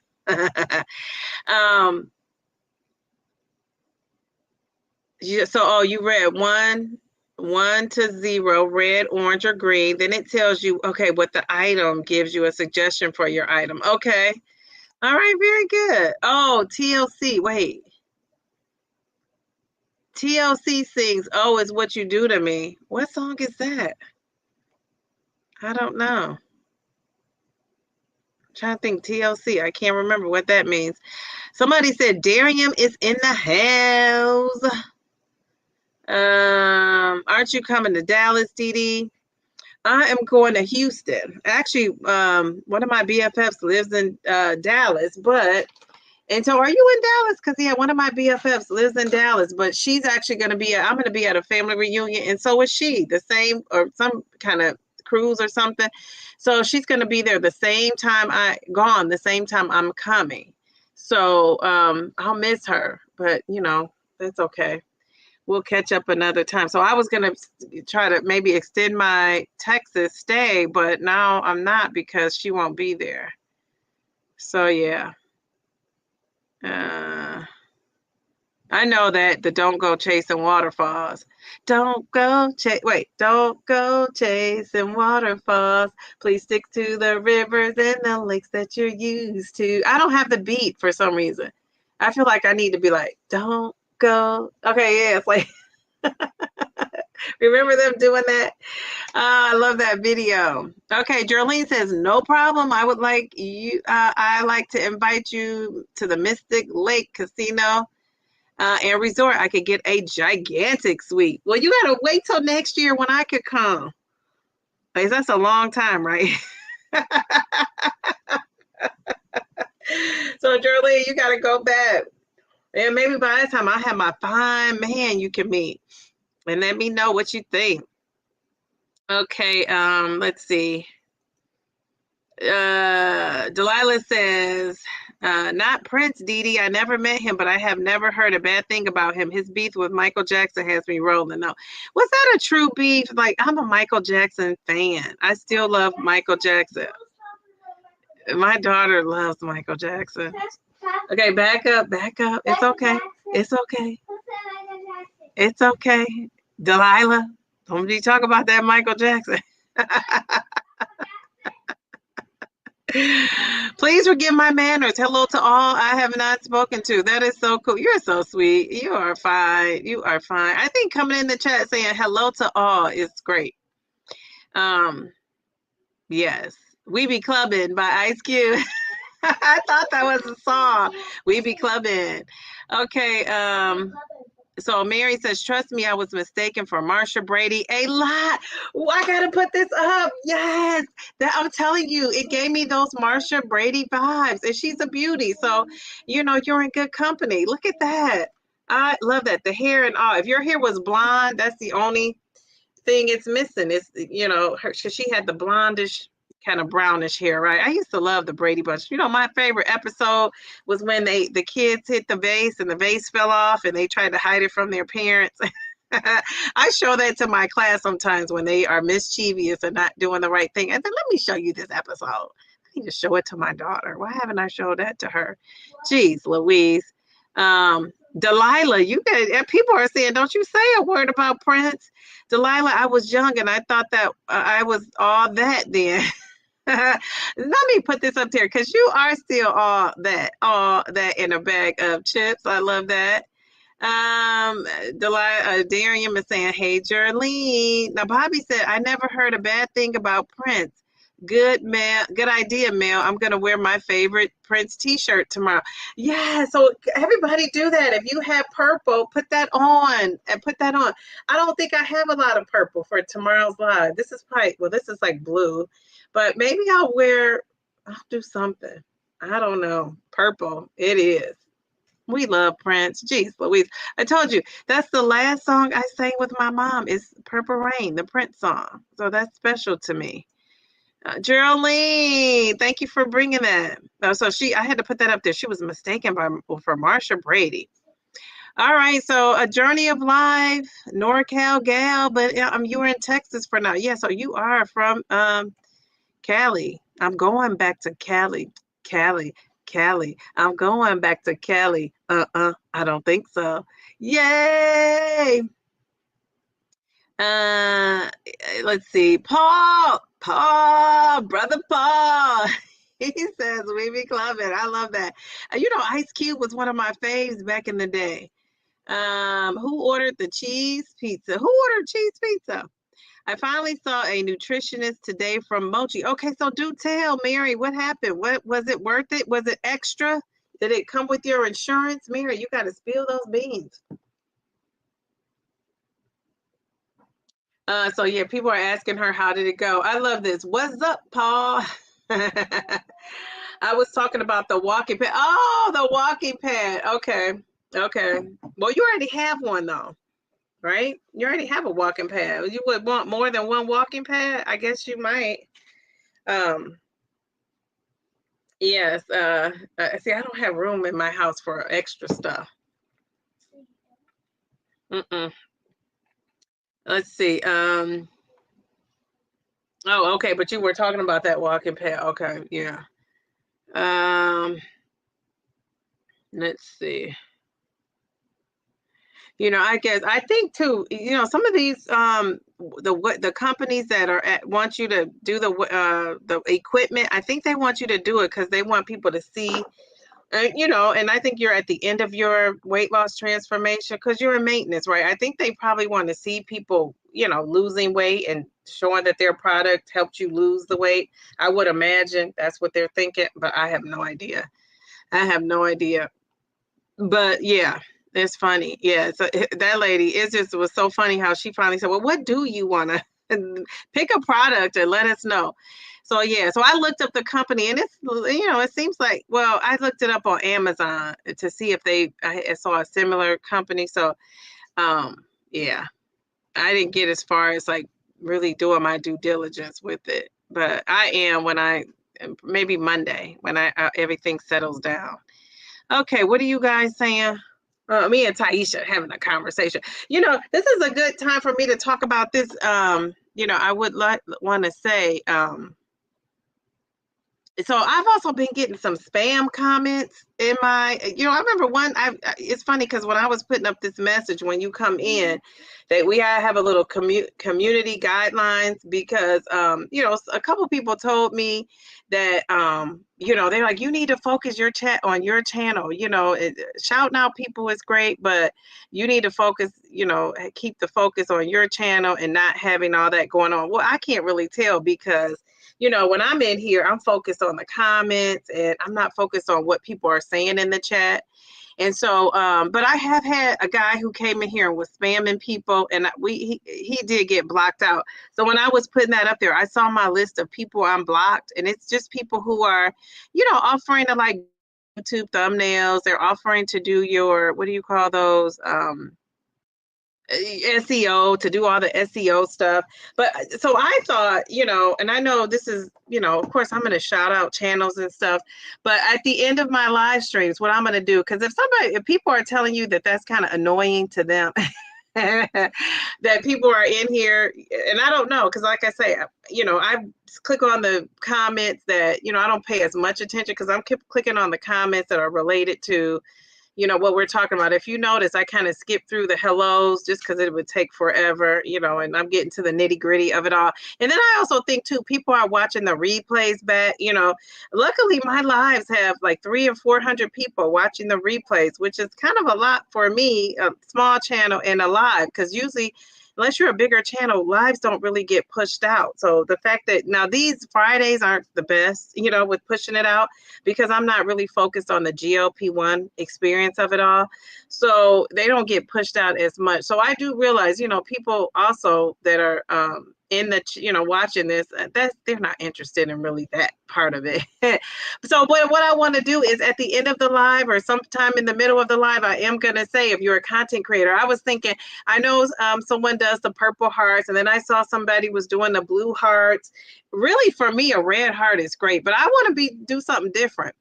You read 1 to 0, red, orange, or green. Then it tells you, okay, what the item gives you a suggestion for your item. Okay. All right, very good. Oh, TLC. Wait. TLC sings, "Oh, it's what you do to me." What song is that? I don't know. I'm trying to think. TLC. I can't remember what that means. Somebody said Darium is in the house. Aren't you coming to Dallas, Dee Dee? I am going to Houston. Actually, one of my BFFs lives in Dallas, and so are you in Dallas? Because one of my BFFs lives in Dallas, but she's actually I'm going to be at a family reunion, and so is she, the same, or some kind of cruise or something. So she's going to be there the same time the same time I'm coming. So I'll miss her, but you know, that's okay. We'll catch up another time. So I was going to try to maybe extend my Texas stay, but now I'm not because she won't be there. So yeah. I know that the don't go chasing waterfalls. Don't go chasing waterfalls. Please stick to the rivers and the lakes that you're used to. I don't have the beat for some reason. I feel like I need to be like, don't go. Okay, yeah, it's like, remember them doing that? I love that video. Okay, Geraldine says, no problem. I would like you, I like to invite you to the Mystic Lake Casino and resort. I could get a gigantic suite. Well, you gotta wait till next year when I could come. Like, that's a long time, right? So, Geraldine, you gotta go back. And maybe by that time I have my fine man you can meet. And let me know what you think. Okay, let's see. Delilah says, not Prince, Dee Dee. I never met him, but I have never heard a bad thing about him. His beef with Michael Jackson has me rolling. No, was that a true beef? Like, I'm a Michael Jackson fan. I still love Michael Jackson. My daughter loves Michael Jackson. Okay, back up. It's okay. It's okay. It's okay. Delilah, don't be talking about that Michael Jackson. Please forgive my manners. Hello to all I have not spoken to. That is so cool. You're so sweet. You are fine. You are fine. I think coming in the chat saying hello to all is great. Yes. We Be Clubbing by Ice Cube. I thought that was a song. We Be Clubbing. Okay. So Mary says, trust me, I was mistaken for Marsha Brady a lot. Oh, I gotta put this up. Yes, that I'm telling you, it gave me those Marsha Brady vibes, and she's a beauty. So, you know, you're in good company. Look at that. I love that. The hair and all. If your hair was blonde, that's the only thing it's missing. It's, you know, she had the blondish kind of brownish hair, right? I used to love the Brady Bunch. You know, my favorite episode was when the kids hit the vase and the vase fell off and they tried to hide it from their parents. I show that to my class sometimes when they are mischievous and not doing the right thing. And then let me show you this episode. I need to show it to my daughter. Why haven't I showed that to her? Jeez, Louise. Delilah, you got people are saying, don't you say a word about Prince. Delilah, I was young and I thought that I was all that then. Let me put this up there because you are still all that in a bag of chips. I love that. Darian is saying, hey, Jerlene. Now, Bobby said, I never heard a bad thing about Prince. Good, Mel. Good idea, Mel. I'm going to wear my favorite Prince t-shirt tomorrow. Yeah, so everybody do that. If you have purple, put that on and put that on. I don't think I have a lot of purple for tomorrow's live. This is probably, well, this is like blue, but maybe I'll do something. I don't know. Purple, it is. We love Prince. Jeez, Louise. I told you, that's the last song I sang with my mom is Purple Rain, the Prince song. So that's special to me. Geraldine, thank you for bringing that. So I had to put that up there. She was mistaken for Marsha Brady. All right, so a journey of life, NorCal gal, but you were in Texas for now. Yeah, so you are from Cali. I'm going back to Cali. I'm going back to Cali. I don't think so. Yay! Let's see. Paul, brother Paul. He says, we be clubbing. I love that. You know, Ice Cube was one of my faves back in the day. Who ordered the cheese pizza? Who ordered cheese pizza? I finally saw a nutritionist today from Mochi. Okay, so do tell, Mary, what happened? What was it worth it? Was it extra? Did it come with your insurance? Mary, you got to spill those beans. So yeah, people are asking her, how did it go? I love this. What's up, Paul? I was talking about the walking pad. Oh, the walking pad. Okay. Well, you already have one though, right? You already have a walking pad. You would want more than one walking pad? I guess you might. Yes. See, I don't have room in my house for extra stuff. Mm-mm. Let's see. Oh, okay, but you were talking about that walking path. Okay, yeah. Um, let's see. I guess I think too, some of these the companies that want you to do the equipment, I think they want you to do it because they want people to see. And I think you're at the end of your weight loss transformation because you're in maintenance, right? I think they probably want to see people, losing weight and showing that their product helped you lose the weight. I would imagine that's what they're thinking, but I have no idea. I have no idea. But yeah, it's funny. Yeah, so that lady, was so funny how she finally said, "Well, what do you want to pick a product and let us know?" So yeah, so I looked up the company and it seems like, well, I looked it up on Amazon to see if I saw a similar company. So yeah, I didn't get as far as like really doing my due diligence with it, but I am maybe Monday when everything settles down. Okay, what are you guys saying? Me and Taisha having a conversation. This is a good time for me to talk about this. I would want to say, so I've also been getting some spam comments in my, I remember it's funny because when I was putting up this message, when you come in, that we have a little community guidelines because, a couple people told me that, they're like, you need to focus your chat on your channel, shouting out people is great, but you need to focus, keep the focus on your channel and not having all that going on. Well, I can't really tell because when I'm in here, I'm focused on the comments and I'm not focused on what people are saying in the chat. And so, but I have had a guy who came in here and was spamming people, and he did get blocked out. So when I was putting that up there, I saw my list of people I'm blocked, and it's just people who are, offering to like YouTube thumbnails. They're offering to do your, what do you call those? SEO, to do all the SEO stuff. But so I thought, and I know this is, of course I'm going to shout out channels and stuff, but at the end of my live streams, what I'm going to do, because if people are telling you that that's kind of annoying to them, that people are in here, and I don't know, because like I say, I click on the comments that, I don't pay as much attention because I'm clicking on the comments that are related to what we're talking about. If you notice, I kind of skip through the hellos just because it would take forever, and I'm getting to the nitty gritty of it all. And then I also think too, people are watching the replays back, luckily my lives have like 300 and 400 people watching the replays, which is kind of a lot for me, a small channel and a live, because usually unless you're a bigger channel, lives don't really get pushed out. So the fact that now these Fridays aren't the best, with pushing it out, because I'm not really focused on the GLP-1 experience of it all. So they don't get pushed out as much. So I do realize, people also that are in the, watching this, they're not interested in really that part of it. So what I want to do is at the end of the live or sometime in the middle of the live, I am going to say, if you're a content creator, I was thinking, I know someone does the purple hearts, and then I saw somebody was doing the blue hearts. Really, for me, a red heart is great, but I want to do something different.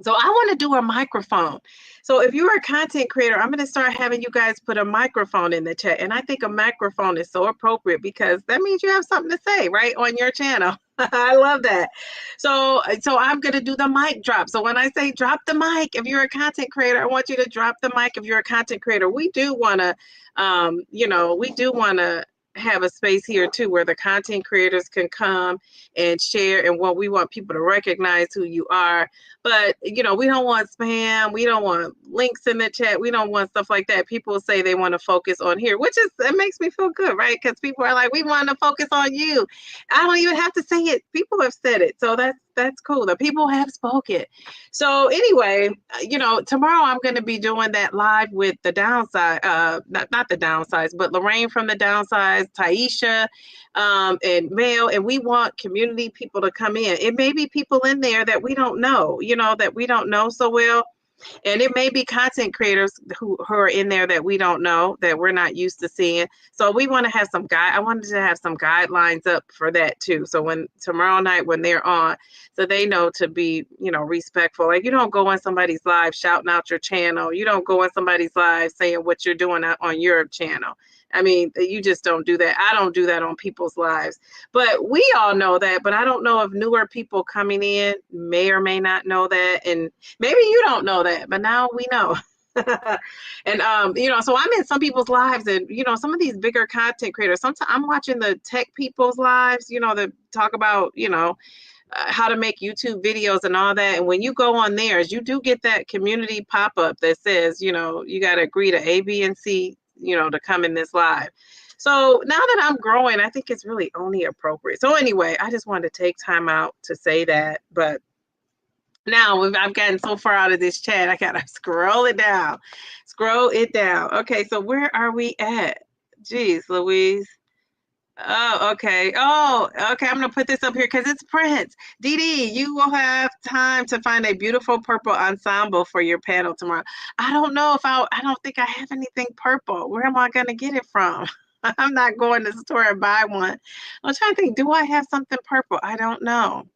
So I want to do a microphone. So if you're a content creator, I'm going to start having you guys put a microphone in the chat. And I think a microphone is so appropriate because that means you have something to say, right, on your channel. I love that. So I'm going to do the mic drop. So when I say drop the mic, if you're a content creator, I want you to drop the mic if you're a content creator. We do want to, have a space here too where the content creators can come and share, and what we want people to recognize who you are. But we don't want spam, we don't want links in the chat, we don't want stuff like that. People say they want to focus on here, it makes me feel good, right? Because people are like, we want to focus on you. I don't even have to say it, people have said it. So that's cool, the people have spoken. So anyway, tomorrow I'm going to be doing that live with the downside, not the downsides, but Lorraine from the downsides, Taisha, and Mel, and we want community people to come in. It may be people in there that we don't know, that we don't know so well. And it may be content creators who are in there that we don't know, that we're not used to seeing. So we want to have some I wanted to have some guidelines up for that too. So when tomorrow night when they're on, so they know to be, respectful. Like, you don't go on somebody's live shouting out your channel. You don't go on somebody's live saying what you're doing on your channel. I mean, you just don't do that. I don't do that on people's lives. But we all know that. But I don't know if newer people coming in may or may not know that. And maybe you don't know that, but now we know. And so I'm in some people's lives, and some of these bigger content creators, sometimes I'm watching the tech people's lives, that talk about how to make YouTube videos and all that. And when you go on theirs, you do get that community pop-up that says, you got to agree to A, B, and C, to come in this live. So now that I'm growing, I think it's really only appropriate. So anyway, I just wanted to take time out to say that. But now I've gotten so far out of this chat, I gotta scroll it down. Okay, so where are we at? Jeez, Louise. Oh, okay. Oh, okay. I'm gonna put this up here because it's Prince. Dee Dee, you will have time to find a beautiful purple ensemble for your panel tomorrow. I don't know if I don't think I have anything purple. Where am I gonna get it from? I'm not going to the store and buy one. I'm trying to think, do I have something purple? I don't know.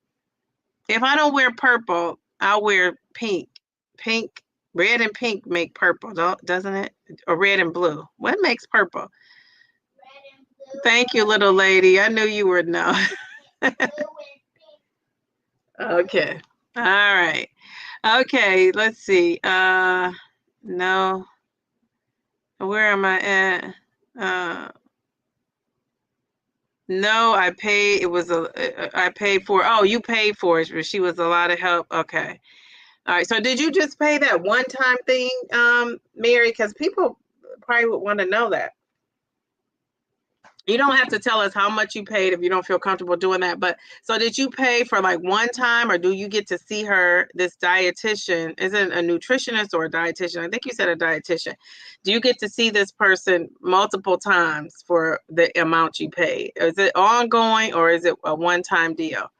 If I don't wear purple, I'll wear pink. Pink, red and pink make purple, doesn't it? Or red and blue. What makes purple? Thank you, little lady. I knew you would know. Okay. All right. Okay, let's see. No. Where am I at? No, I paid. I paid for. Oh, you paid for it, but she was a lot of help. Okay. All right. So did you just pay that one-time thing, Mary? Because people probably would want to know that. You don't have to tell us how much you paid if you don't feel comfortable doing that. But so did you pay for like one time, or do you get to see her, this dietitian? Is it a nutritionist or a dietitian? I think you said a dietitian. Do you get to see this person multiple times for the amount you paid? Is it ongoing or is it a one-time deal?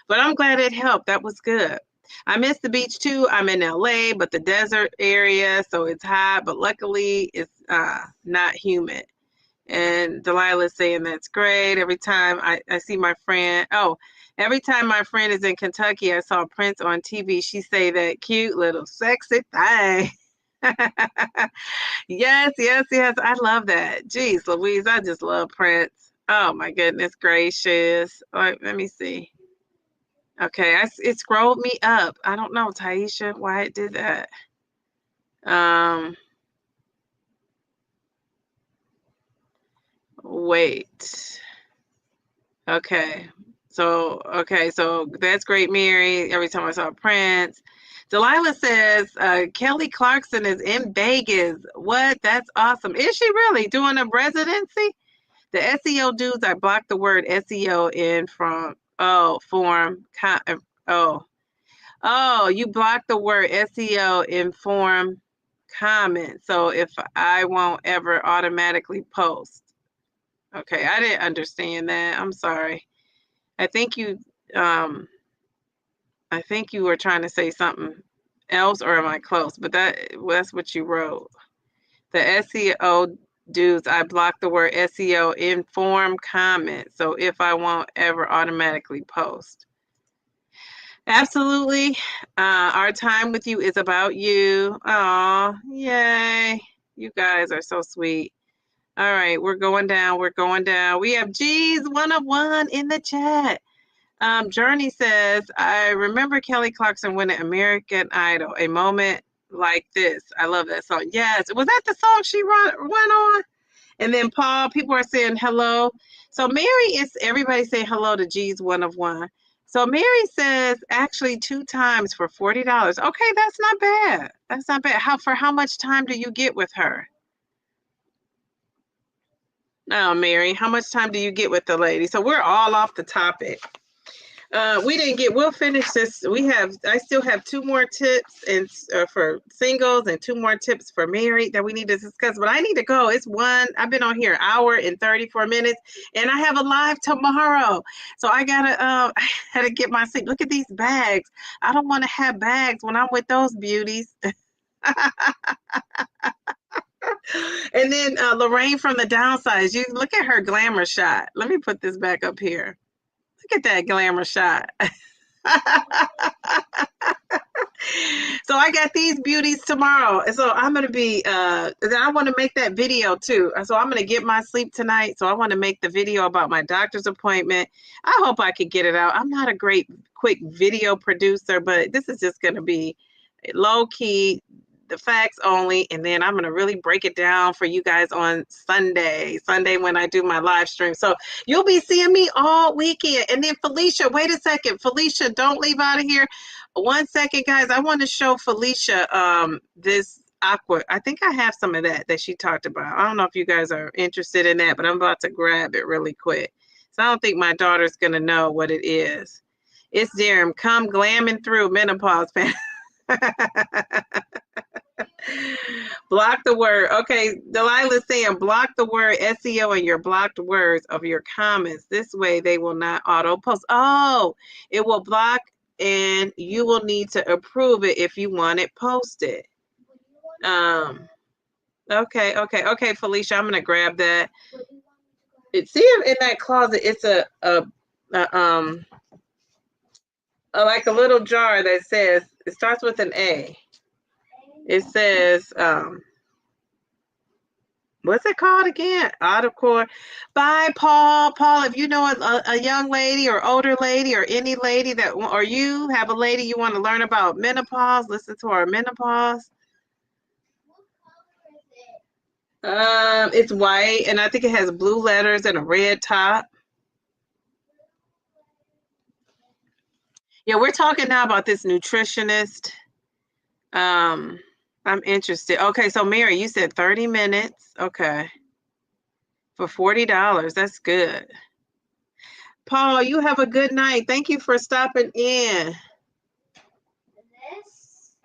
But I'm glad it helped. That was good. I miss the beach too. I'm in LA, but the desert area, so it's hot, but luckily it's not humid. And Delilah's saying that's great. Every time I see my friend, every time my friend is in Kentucky, I saw Prince on TV. She say that cute little sexy thing. Yes. I love that. Jeez, Louise, I just love Prince. Oh my goodness gracious. All right, let me see. Okay, it scrolled me up. I don't know, Taisha, why it did that. Wait. Okay. So that's great, Mary. Every time I saw Prince. Delilah says Kelly Clarkson is in Vegas. What? That's awesome. Is she really doing a residency? The SEO dudes, I blocked the word SEO in from form. You blocked the word SEO in form comment. So if I won't ever automatically post. Okay, I didn't understand that. I'm sorry. I think you were trying to say something else, or am I close? But that's what you wrote. The SEO dudes, I blocked the word SEO in form comment. So if I won't ever automatically post. Absolutely. Our time with you is about you. Oh, yay. You guys are so sweet. All right, we're going down. We have G's 101 in the chat. Journey says, I remember Kelly Clarkson winning American Idol, a moment like this. I love that song. Yes. Was that the song she went on? And then Paul, people are saying hello. So everybody saying hello to G's 101. So Mary says actually 2 times for $40. Okay, that's not bad. How much time do you get with her? No, Mary, how much time do you get with the lady? So we're all off the topic. We'll finish this. I still have 2 more tips and for singles and 2 more tips for married that we need to discuss, but I need to go. I've been on here an hour and 34 minutes and I have a live tomorrow. So I had to get my seat. Look at these bags. I don't want to have bags when I'm with those beauties. And then Lorraine from the Downsides. You look at her glamour shot. Let me put this back up here. Look at that glamour shot. So I got these beauties tomorrow. And so I'm going to be, then I want to make that video too. So I'm going to get my sleep tonight. So I want to make the video about my doctor's appointment. I hope I could get it out. I'm not a great quick video producer, but this is just going to be low key, the facts only. And then I'm going to really break it down for you guys on Sunday when I do my live stream. So you'll be seeing me all weekend. And then Felicia, wait a second. Felicia, don't leave out of here. 1 second, guys. I want to show Felicia this aqua. I think I have some of that she talked about. I don't know if you guys are interested in that, but I'm about to grab it really quick. So I don't think my daughter's going to know what it is. It's Darren. Come glamming through menopause. Block the word. Okay, Delilah's saying block the word SEO in your blocked words of your comments. This way they will not auto post. Oh, it will block and you will need to approve it if you want it posted. Okay, Felicia, I'm gonna grab that. See it in that closet. It's a like a little jar that says, it starts with an A. It says, what's it called again? Autocore. Bye, Paul. Paul, if you know a young lady or older lady or any lady that, or you have a lady you want to learn about menopause, listen to our menopause. It's white, and I think it has blue letters and a red top. Yeah, we're talking now about this nutritionist. I'm interested. Okay, so Mary, you said 30 minutes. Okay. For $40. That's good. Paul, you have a good night. Thank you for stopping in. This?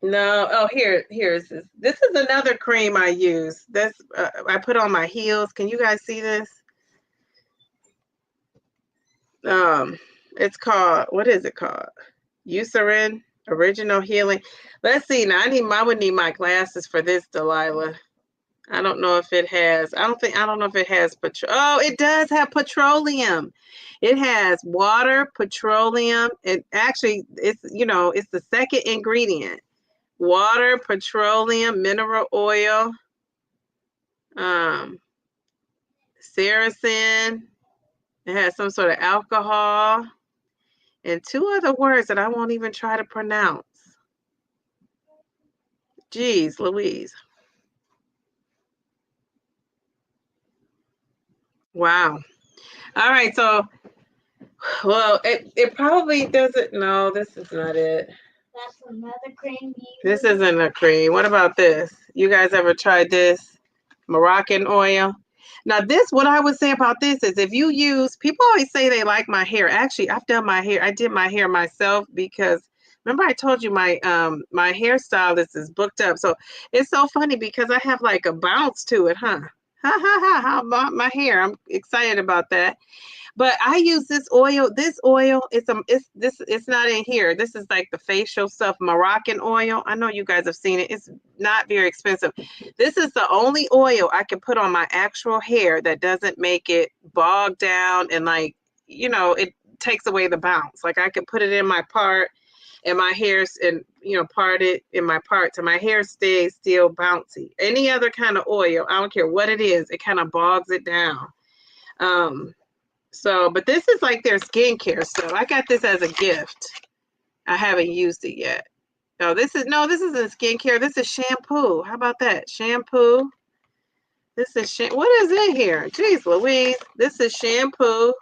No. Oh, here's this. This is another cream I use. That's I put on my heels. Can you guys see this? It's called, what is it called? Eucerin Original Healing. Let's see. Now I would need my glasses for this, Delilah. I don't know if it has. I don't know if it has oh, it does have petroleum. It has water, petroleum, and actually it's the second ingredient. Water, petroleum, mineral oil, sericin. It has some sort of alcohol and two other words that I won't even try to pronounce. Jeez, Louise. Wow. All right, so, well, it probably doesn't. No, this is not it. That's another cream. This isn't a cream. What about this? You guys ever tried this? Moroccan oil. Now, what I would say about this is if you use, people always say they like my hair. Actually, I've done my hair. I did my hair myself because remember I told you my hairstylist is booked up. So it's so funny because I have like a bounce to it, huh? Ha ha ha! How about my hair? I'm excited about that. But I use this oil. This oil, it's not in here. This is like the facial stuff, Moroccan oil. I know you guys have seen it. It's not very expensive. This is the only oil I can put on my actual hair that doesn't make it bog down and it takes away the bounce. Like I can put it in my part and my hair's part it in my parts and my hair stays still bouncy. Any other kind of oil, I don't care what it is, it kind of bogs it down. But this is like their skincare stuff. I got this as a gift. I haven't used it yet. This isn't skincare. This is shampoo. How about that? Shampoo. This is what is in here? Jeez Louise. This is shampoo,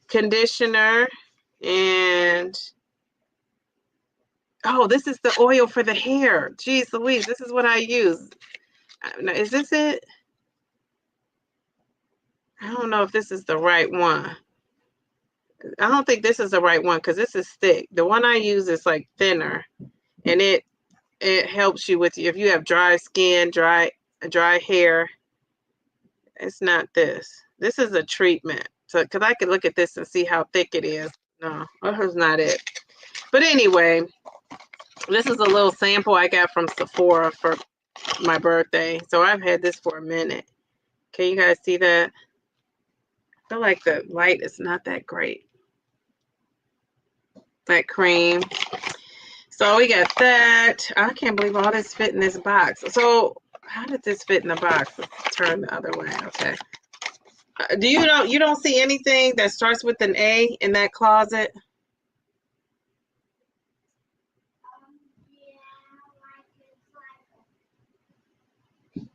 conditioner, and this is the oil for the hair. Jeez Louise. This is what I use. Is this it? I don't know if this is the right one. I don't think this is the right one because this is thick. The one I use is like thinner, and it helps you with if you have dry skin, dry hair. It's not this. This is a treatment. So because I could look at this and see how thick it is. No, this is not it. But anyway, This is a little sample I got from Sephora for my birthday. So I've had this for a minute. Can you guys see that? I feel like the light is not that great. That cream. So we got that. I can't believe all this fit in this box. So how did this fit in the box? Let's turn the other way. Okay. Do you know, you don't see anything that starts with an A in that closet?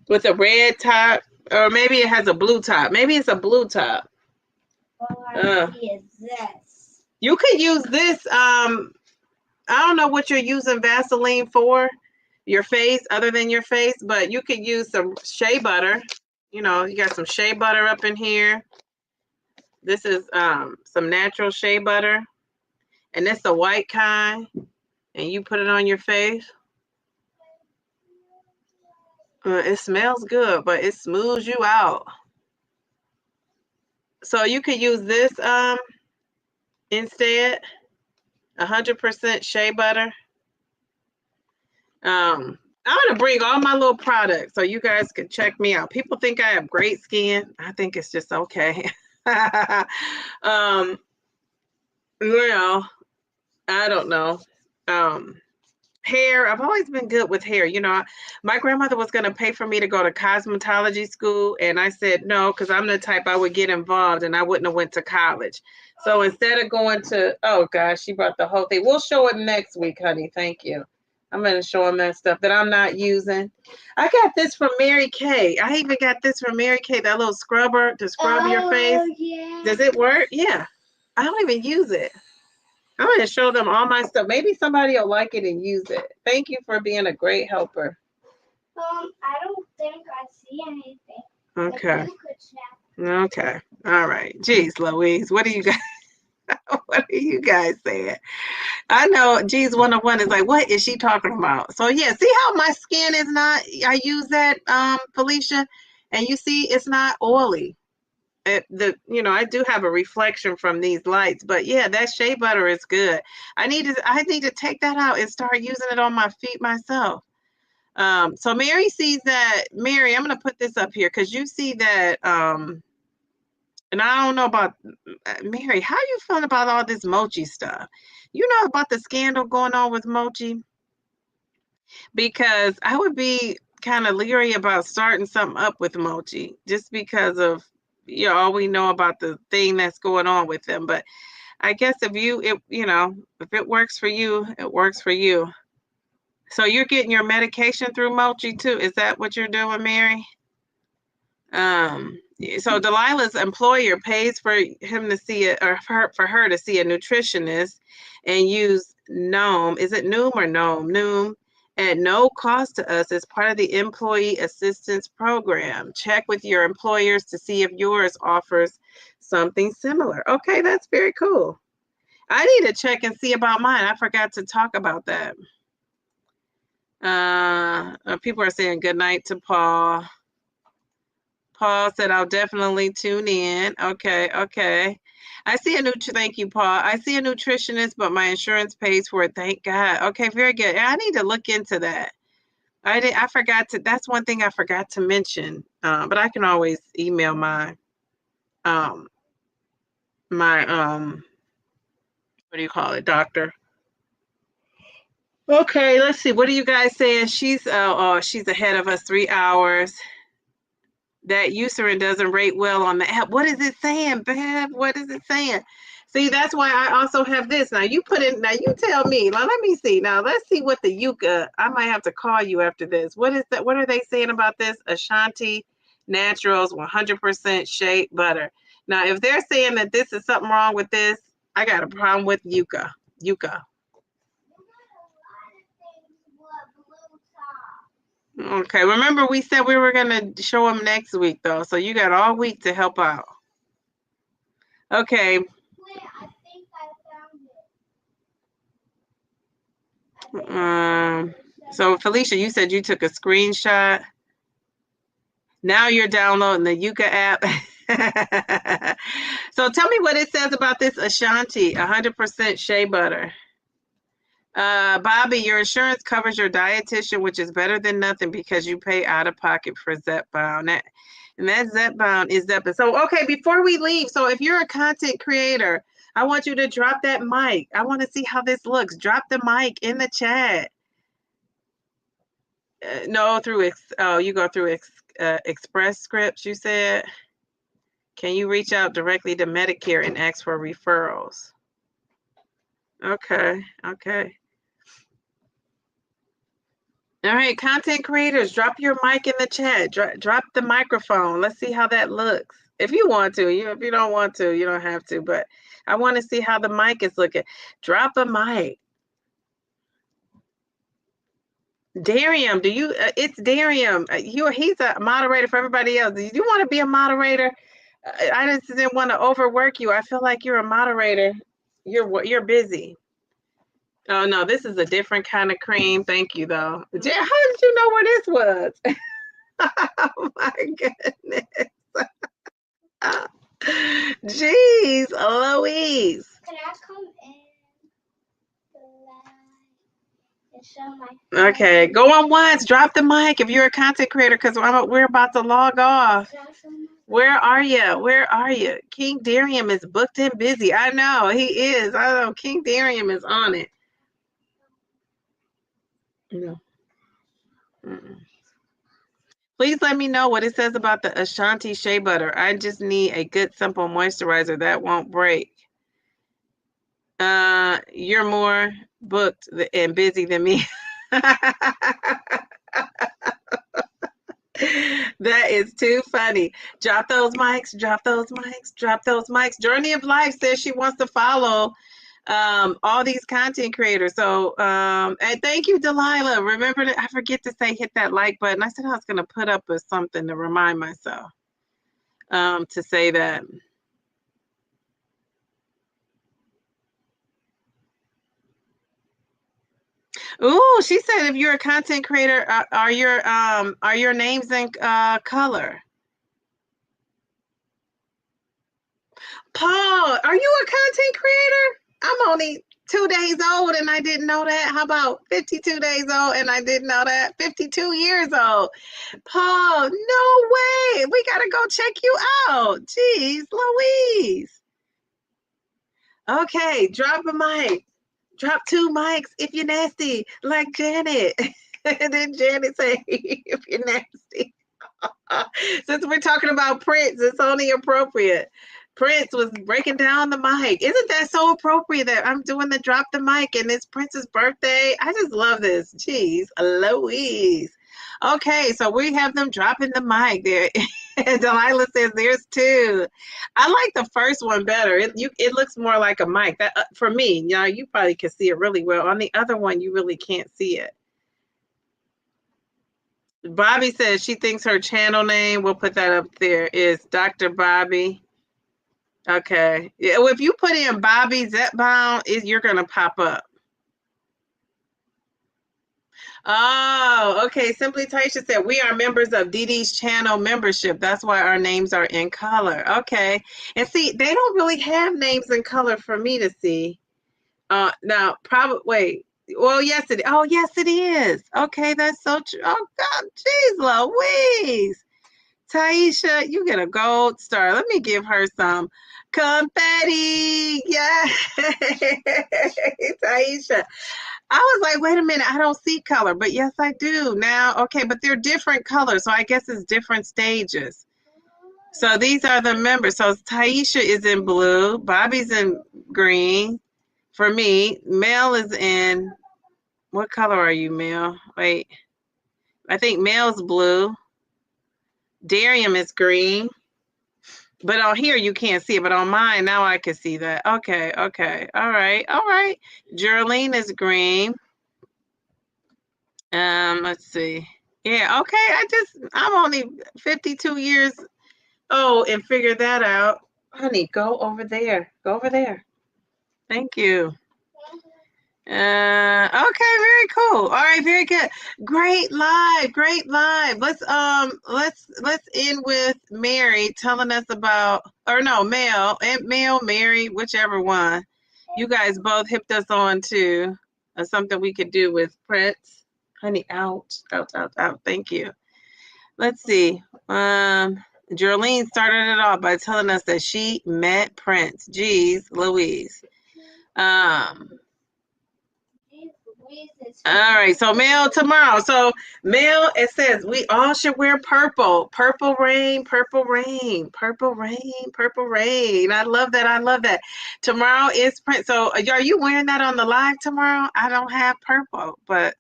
With a red top, or maybe it has a blue top. Maybe it's a blue top. All I see is this. You could use this. I don't know what you're using Vaseline for, your face, other than your face, but you could use some shea butter. You know, you got some shea butter up in here. This is some natural shea butter, and it's the white kind, and you put it on your face. It smells good, but it smooths you out. So you could use this instead, 100% shea butter. I'm gonna bring all my little products so you guys can check me out. People think I have great skin. I think it's just okay. You know, I don't know. Hair, I've always been good with hair. You know, my grandmother was going to pay for me to go to cosmetology school, and I said no, because I'm the type I would get involved and I wouldn't have went to college. So instead of going to, oh gosh, she brought the whole thing. We'll show it next week, honey. Thank you. I'm going to show them that stuff that I'm not using. I got this from Mary Kay. I even got this from Mary Kay, that little scrubber to scrub your face. Yeah. Does it work? Yeah. I don't even use it. I'm going to show them all my stuff. Maybe somebody will like it and use it. Thank you for being a great helper. I don't think I see anything. Okay. Okay. All right. Jeez, Louise, what are you guys? What are you guys saying? I know G's 101 is like, what is she talking about? So yeah, see how my skin is not, I use that, Felicia, and you see it's not oily. I do have a reflection from these lights, but yeah, that shea butter is good. I need to take that out and start using it on my feet myself. So Mary sees that. Mary, I'm gonna put this up here because you see that. And I don't know about Mary. How you feeling about all this mochi stuff? You know about the scandal going on with mochi? Because I would be kind of leery about starting something up with mochi just because of all we know about the thing that's going on with them. But I guess if it works for you, it works for you. So you're getting your medication through mochi too. Is that what you're doing, Mary? So Delilah's employer pays for him to see it, or for her to see a nutritionist and use Noom. Is it Noom or Noom? Noom. At no cost to us as part of the employee assistance program. Check with your employers to see if yours offers something similar. Okay, that's very cool. I need to check and see about mine. I forgot to talk about that. People are saying good night to Paul. Paul said, I'll definitely tune in. Okay. I see thank you, Paul. I see a nutritionist, but my insurance pays for it. Thank God. Okay, very good. I need to look into that. I forgot to, that's one thing I forgot to mention. But I can always email my what do you call it, doctor? Okay, let's see. What are you guys saying? She's ahead of us 3 hours. That Eucerin doesn't rate well on the app. What is it saying, Bev? What is it saying? See, that's why I also have this. Now you tell me. Now let me see. Now let's see what the Yucca. I might have to call you after this. What is that? What are they saying about this? Ashanti Naturals 100% shea butter. Now, if they're saying that this is something wrong with this, I got a problem with Yucca. Okay, remember we said we were going to show them next week, though, so you got all week to help out. Okay. Wait, I think I found it. So, Felicia, you said you took a screenshot. Now you're downloading the Yucca app. So tell me what it says about this Ashanti 100% shea butter. Bobby, your insurance covers your dietitian, which is better than nothing because you pay out of pocket for Zepbound. And that Zepbound is Zepbound. So, okay, before we leave, so if you're a content creator, I want you to drop that mic. I want to see how this looks. Drop the mic in the chat. No, you go through Express Scripts, you said. Can you reach out directly to Medicare and ask for referrals? Okay. All right, content creators, drop your mic in the chat. Drop the microphone. Let's see how that looks. If you want to, if you don't want to, you don't have to. But I want to see how the mic is looking. Drop a mic. Darium, it's Darium. He's a moderator for everybody else. Do you want to be a moderator? I just didn't want to overwork you. I feel like you're a moderator. You're busy. Oh no, this is a different kind of cream. Thank you though. How did you know where this was? Oh my goodness. Jeez, Louise. Can I come in? Okay, go on once. Drop the mic if you're a content creator because we're about to log off. Where are you? King Darium is booked and busy. I know he is. I know King Darium is on it. No. Please let me know what it says about the Ashanti Shea Butter. I just need a good, simple moisturizer that won't break. You're more booked and busy than me. That is too funny. Drop those mics. Journey of Life says she wants to follow all these content creators. So and thank you, Delilah. Remember that I forget to say hit that like button. I said I was gonna put up with something to remind myself to say that. Ooh, she said if you're a content creator, are your names in color? Paul, are you a content creator? I'm only 2 days old and I didn't know that. How about 52 days old and I didn't know that? 52 years old. Paul, no way. We got to go check you out. Jeez, Louise. Okay, drop a mic. Drop 2 mics if you're nasty, like Janet. And then Janet say, if you're nasty. Since we're talking about Prince, it's only appropriate. Prince was breaking down the mic. Isn't that so appropriate that I'm doing the drop the mic and it's Prince's birthday? I just love this. Jeez, Louise. Okay, so we have them dropping the mic there. Delilah says there's 2. I like the first one better. It looks more like a mic. That for me, you probably can see it really well. On the other one, you really can't see it. Bobby says she thinks her channel name, we'll put that up there, is Dr. Bobby. Okay. Yeah, well, if you put in Bobby Zepbound, you're going to pop up. Oh, okay. Simply Taisha said, we are members of Dee Dee's channel membership. That's why our names are in color. Okay. And see, they don't really have names in color for me to see. Now, probably, wait. Well, yes, it is. Okay, that's so true. Oh, God, jeez, Louise. Taisha, you get a gold star. Let me give her some confetti. Yeah. Taisha. I was like, wait a minute, I don't see color. But yes, I do now. Okay, but they're different colors. So I guess it's different stages. So these are the members. So Taisha is in blue. Bobby's in green. For me, Mel is in, what color are you, Mel? Wait. I think Mel's blue. Darium is green. But on here, you can't see it. But on mine, now I can see that. Okay. All right. Geraldine is green. Let's see. Yeah, okay. I'm only 52 years old and figured that out. Honey, go over there. Thank you. Okay, very cool. All right, very good. Great live. Let's end with Mary telling us about, or no, Mel, Mary, whichever one. You guys both hipped us on to. something we could do with Prince. Honey, out. Thank you. Let's see. Geraldine started it off by telling us that she met Prince. Jeez Louise. All right, so mail tomorrow. So mail, it says we all should wear purple. Purple rain, purple rain, purple rain, purple rain. I love that. I love that. Tomorrow is Prince. So are you wearing that on the live tomorrow? I don't have purple, but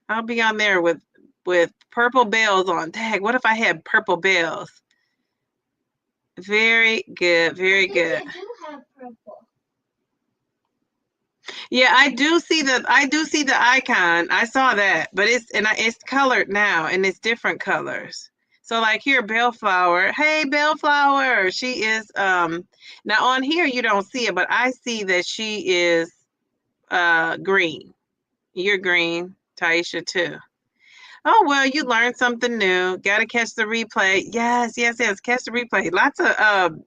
I'll be on there with purple bells on. Tag. What if I had purple bells? Very good. Very good. You do have purple. Yeah, I do see the icon. I saw that, but it's colored now and it's different colors. So like here, Bellflower. Hey, Bellflower. She is now on here you don't see it, but I see that she is green. You're green, Taisha too. Oh well, you learned something new. Gotta catch the replay. Yes. Catch the replay. Lots of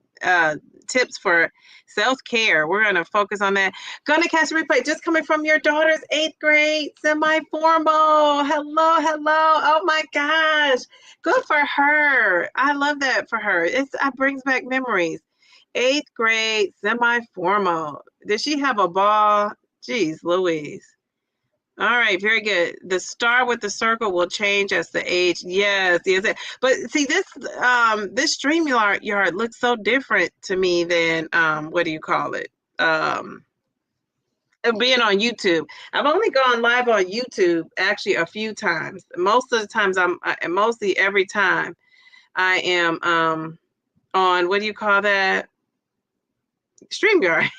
tips for self-care. We're gonna focus on that. Gonna catch the replay. Just coming from your daughter's 8th grade semi-formal. Hello. Oh my gosh. Good for her. I love that for her. It brings back memories. 8th grade semi-formal. Did she have a ball? Jeez Louise. All right, very good. The star with the circle will change as the age. Yes. But see, this StreamYard looks so different to me than what do you call it? Being on YouTube. I've only gone live on YouTube actually a few times. Most of the times mostly every time I am on what do you call that? StreamYard.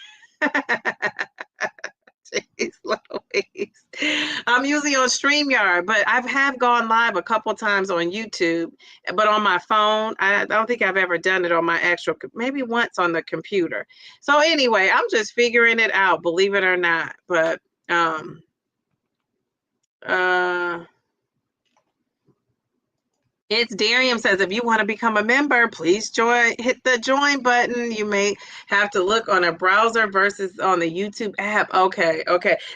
I'm usually on StreamYard, but I have gone live a couple times on YouTube, but on my phone, I don't think I've ever done it on my actual, maybe once on the computer. So anyway, I'm just figuring it out, believe it or not. But it's Darium says, if you want to become a member, please hit the join button. You may have to look on a browser versus on the YouTube app. Okay.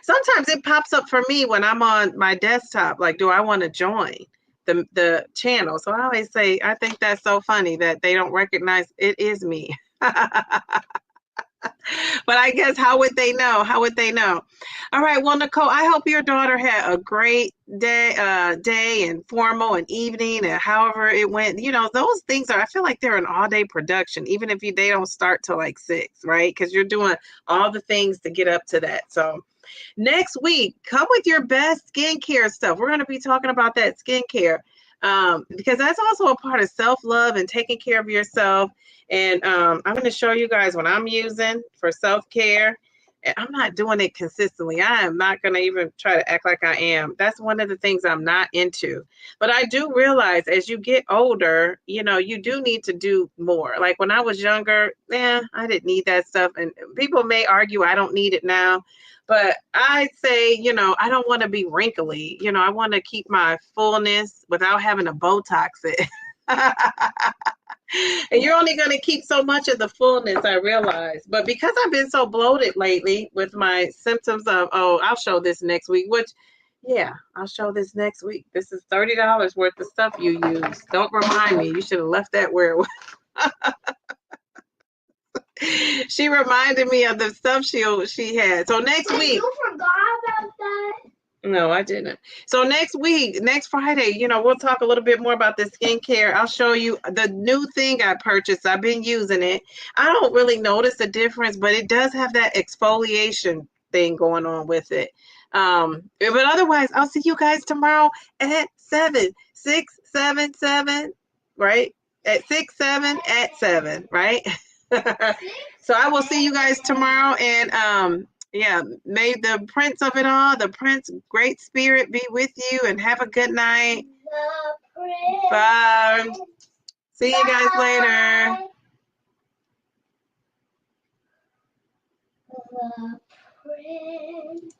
Sometimes it pops up for me when I'm on my desktop, like, do I want to join the channel? So I always say, I think that's so funny that they don't recognize it is me. But I guess how would they know? All right. Well, Nicole, I hope your daughter had a great day and formal and evening and however it went. You know, those things I feel like they're an all-day production, even if they don't start till like 6, right? Because you're doing all the things to get up to that. So next week, come with your best skincare stuff. We're going to be talking about that skincare because that's also a part of self-love and taking care of yourself. And I'm going to show you guys what I'm using for self-care. And I'm not doing it consistently. I am not going to even try to act like I am. That's one of the things I'm not into. But I do realize as you get older, you know, you do need to do more. Like when I was younger, I didn't need that stuff. And people may argue I don't need it now. But I'd say, you know, I don't want to be wrinkly. You know, I want to keep my fullness without having to Botox it. And you're only going to keep so much of the fullness, I realize. But because I've been so bloated lately with my symptoms of, I'll show this next week, I'll show this next week. This is $30 worth of stuff you use. Don't remind me. You should have left that where it was. She reminded me of the stuff she had. So next week. You forgot about that? No, I didn't. So next week, next Friday, you know, we'll talk a little bit more about the skincare. I'll show you the new thing I purchased. I've been using it. I don't really notice the difference, but it does have that exfoliation thing going on with it. But otherwise, I'll see you guys tomorrow at 7, 6, 7, 7, right? At 6, 7, at 7, right? So I will see you guys tomorrow, and may the Prince of it all, the Prince, great spirit be with you, and have a good night. Bye. See you guys later. The Prince.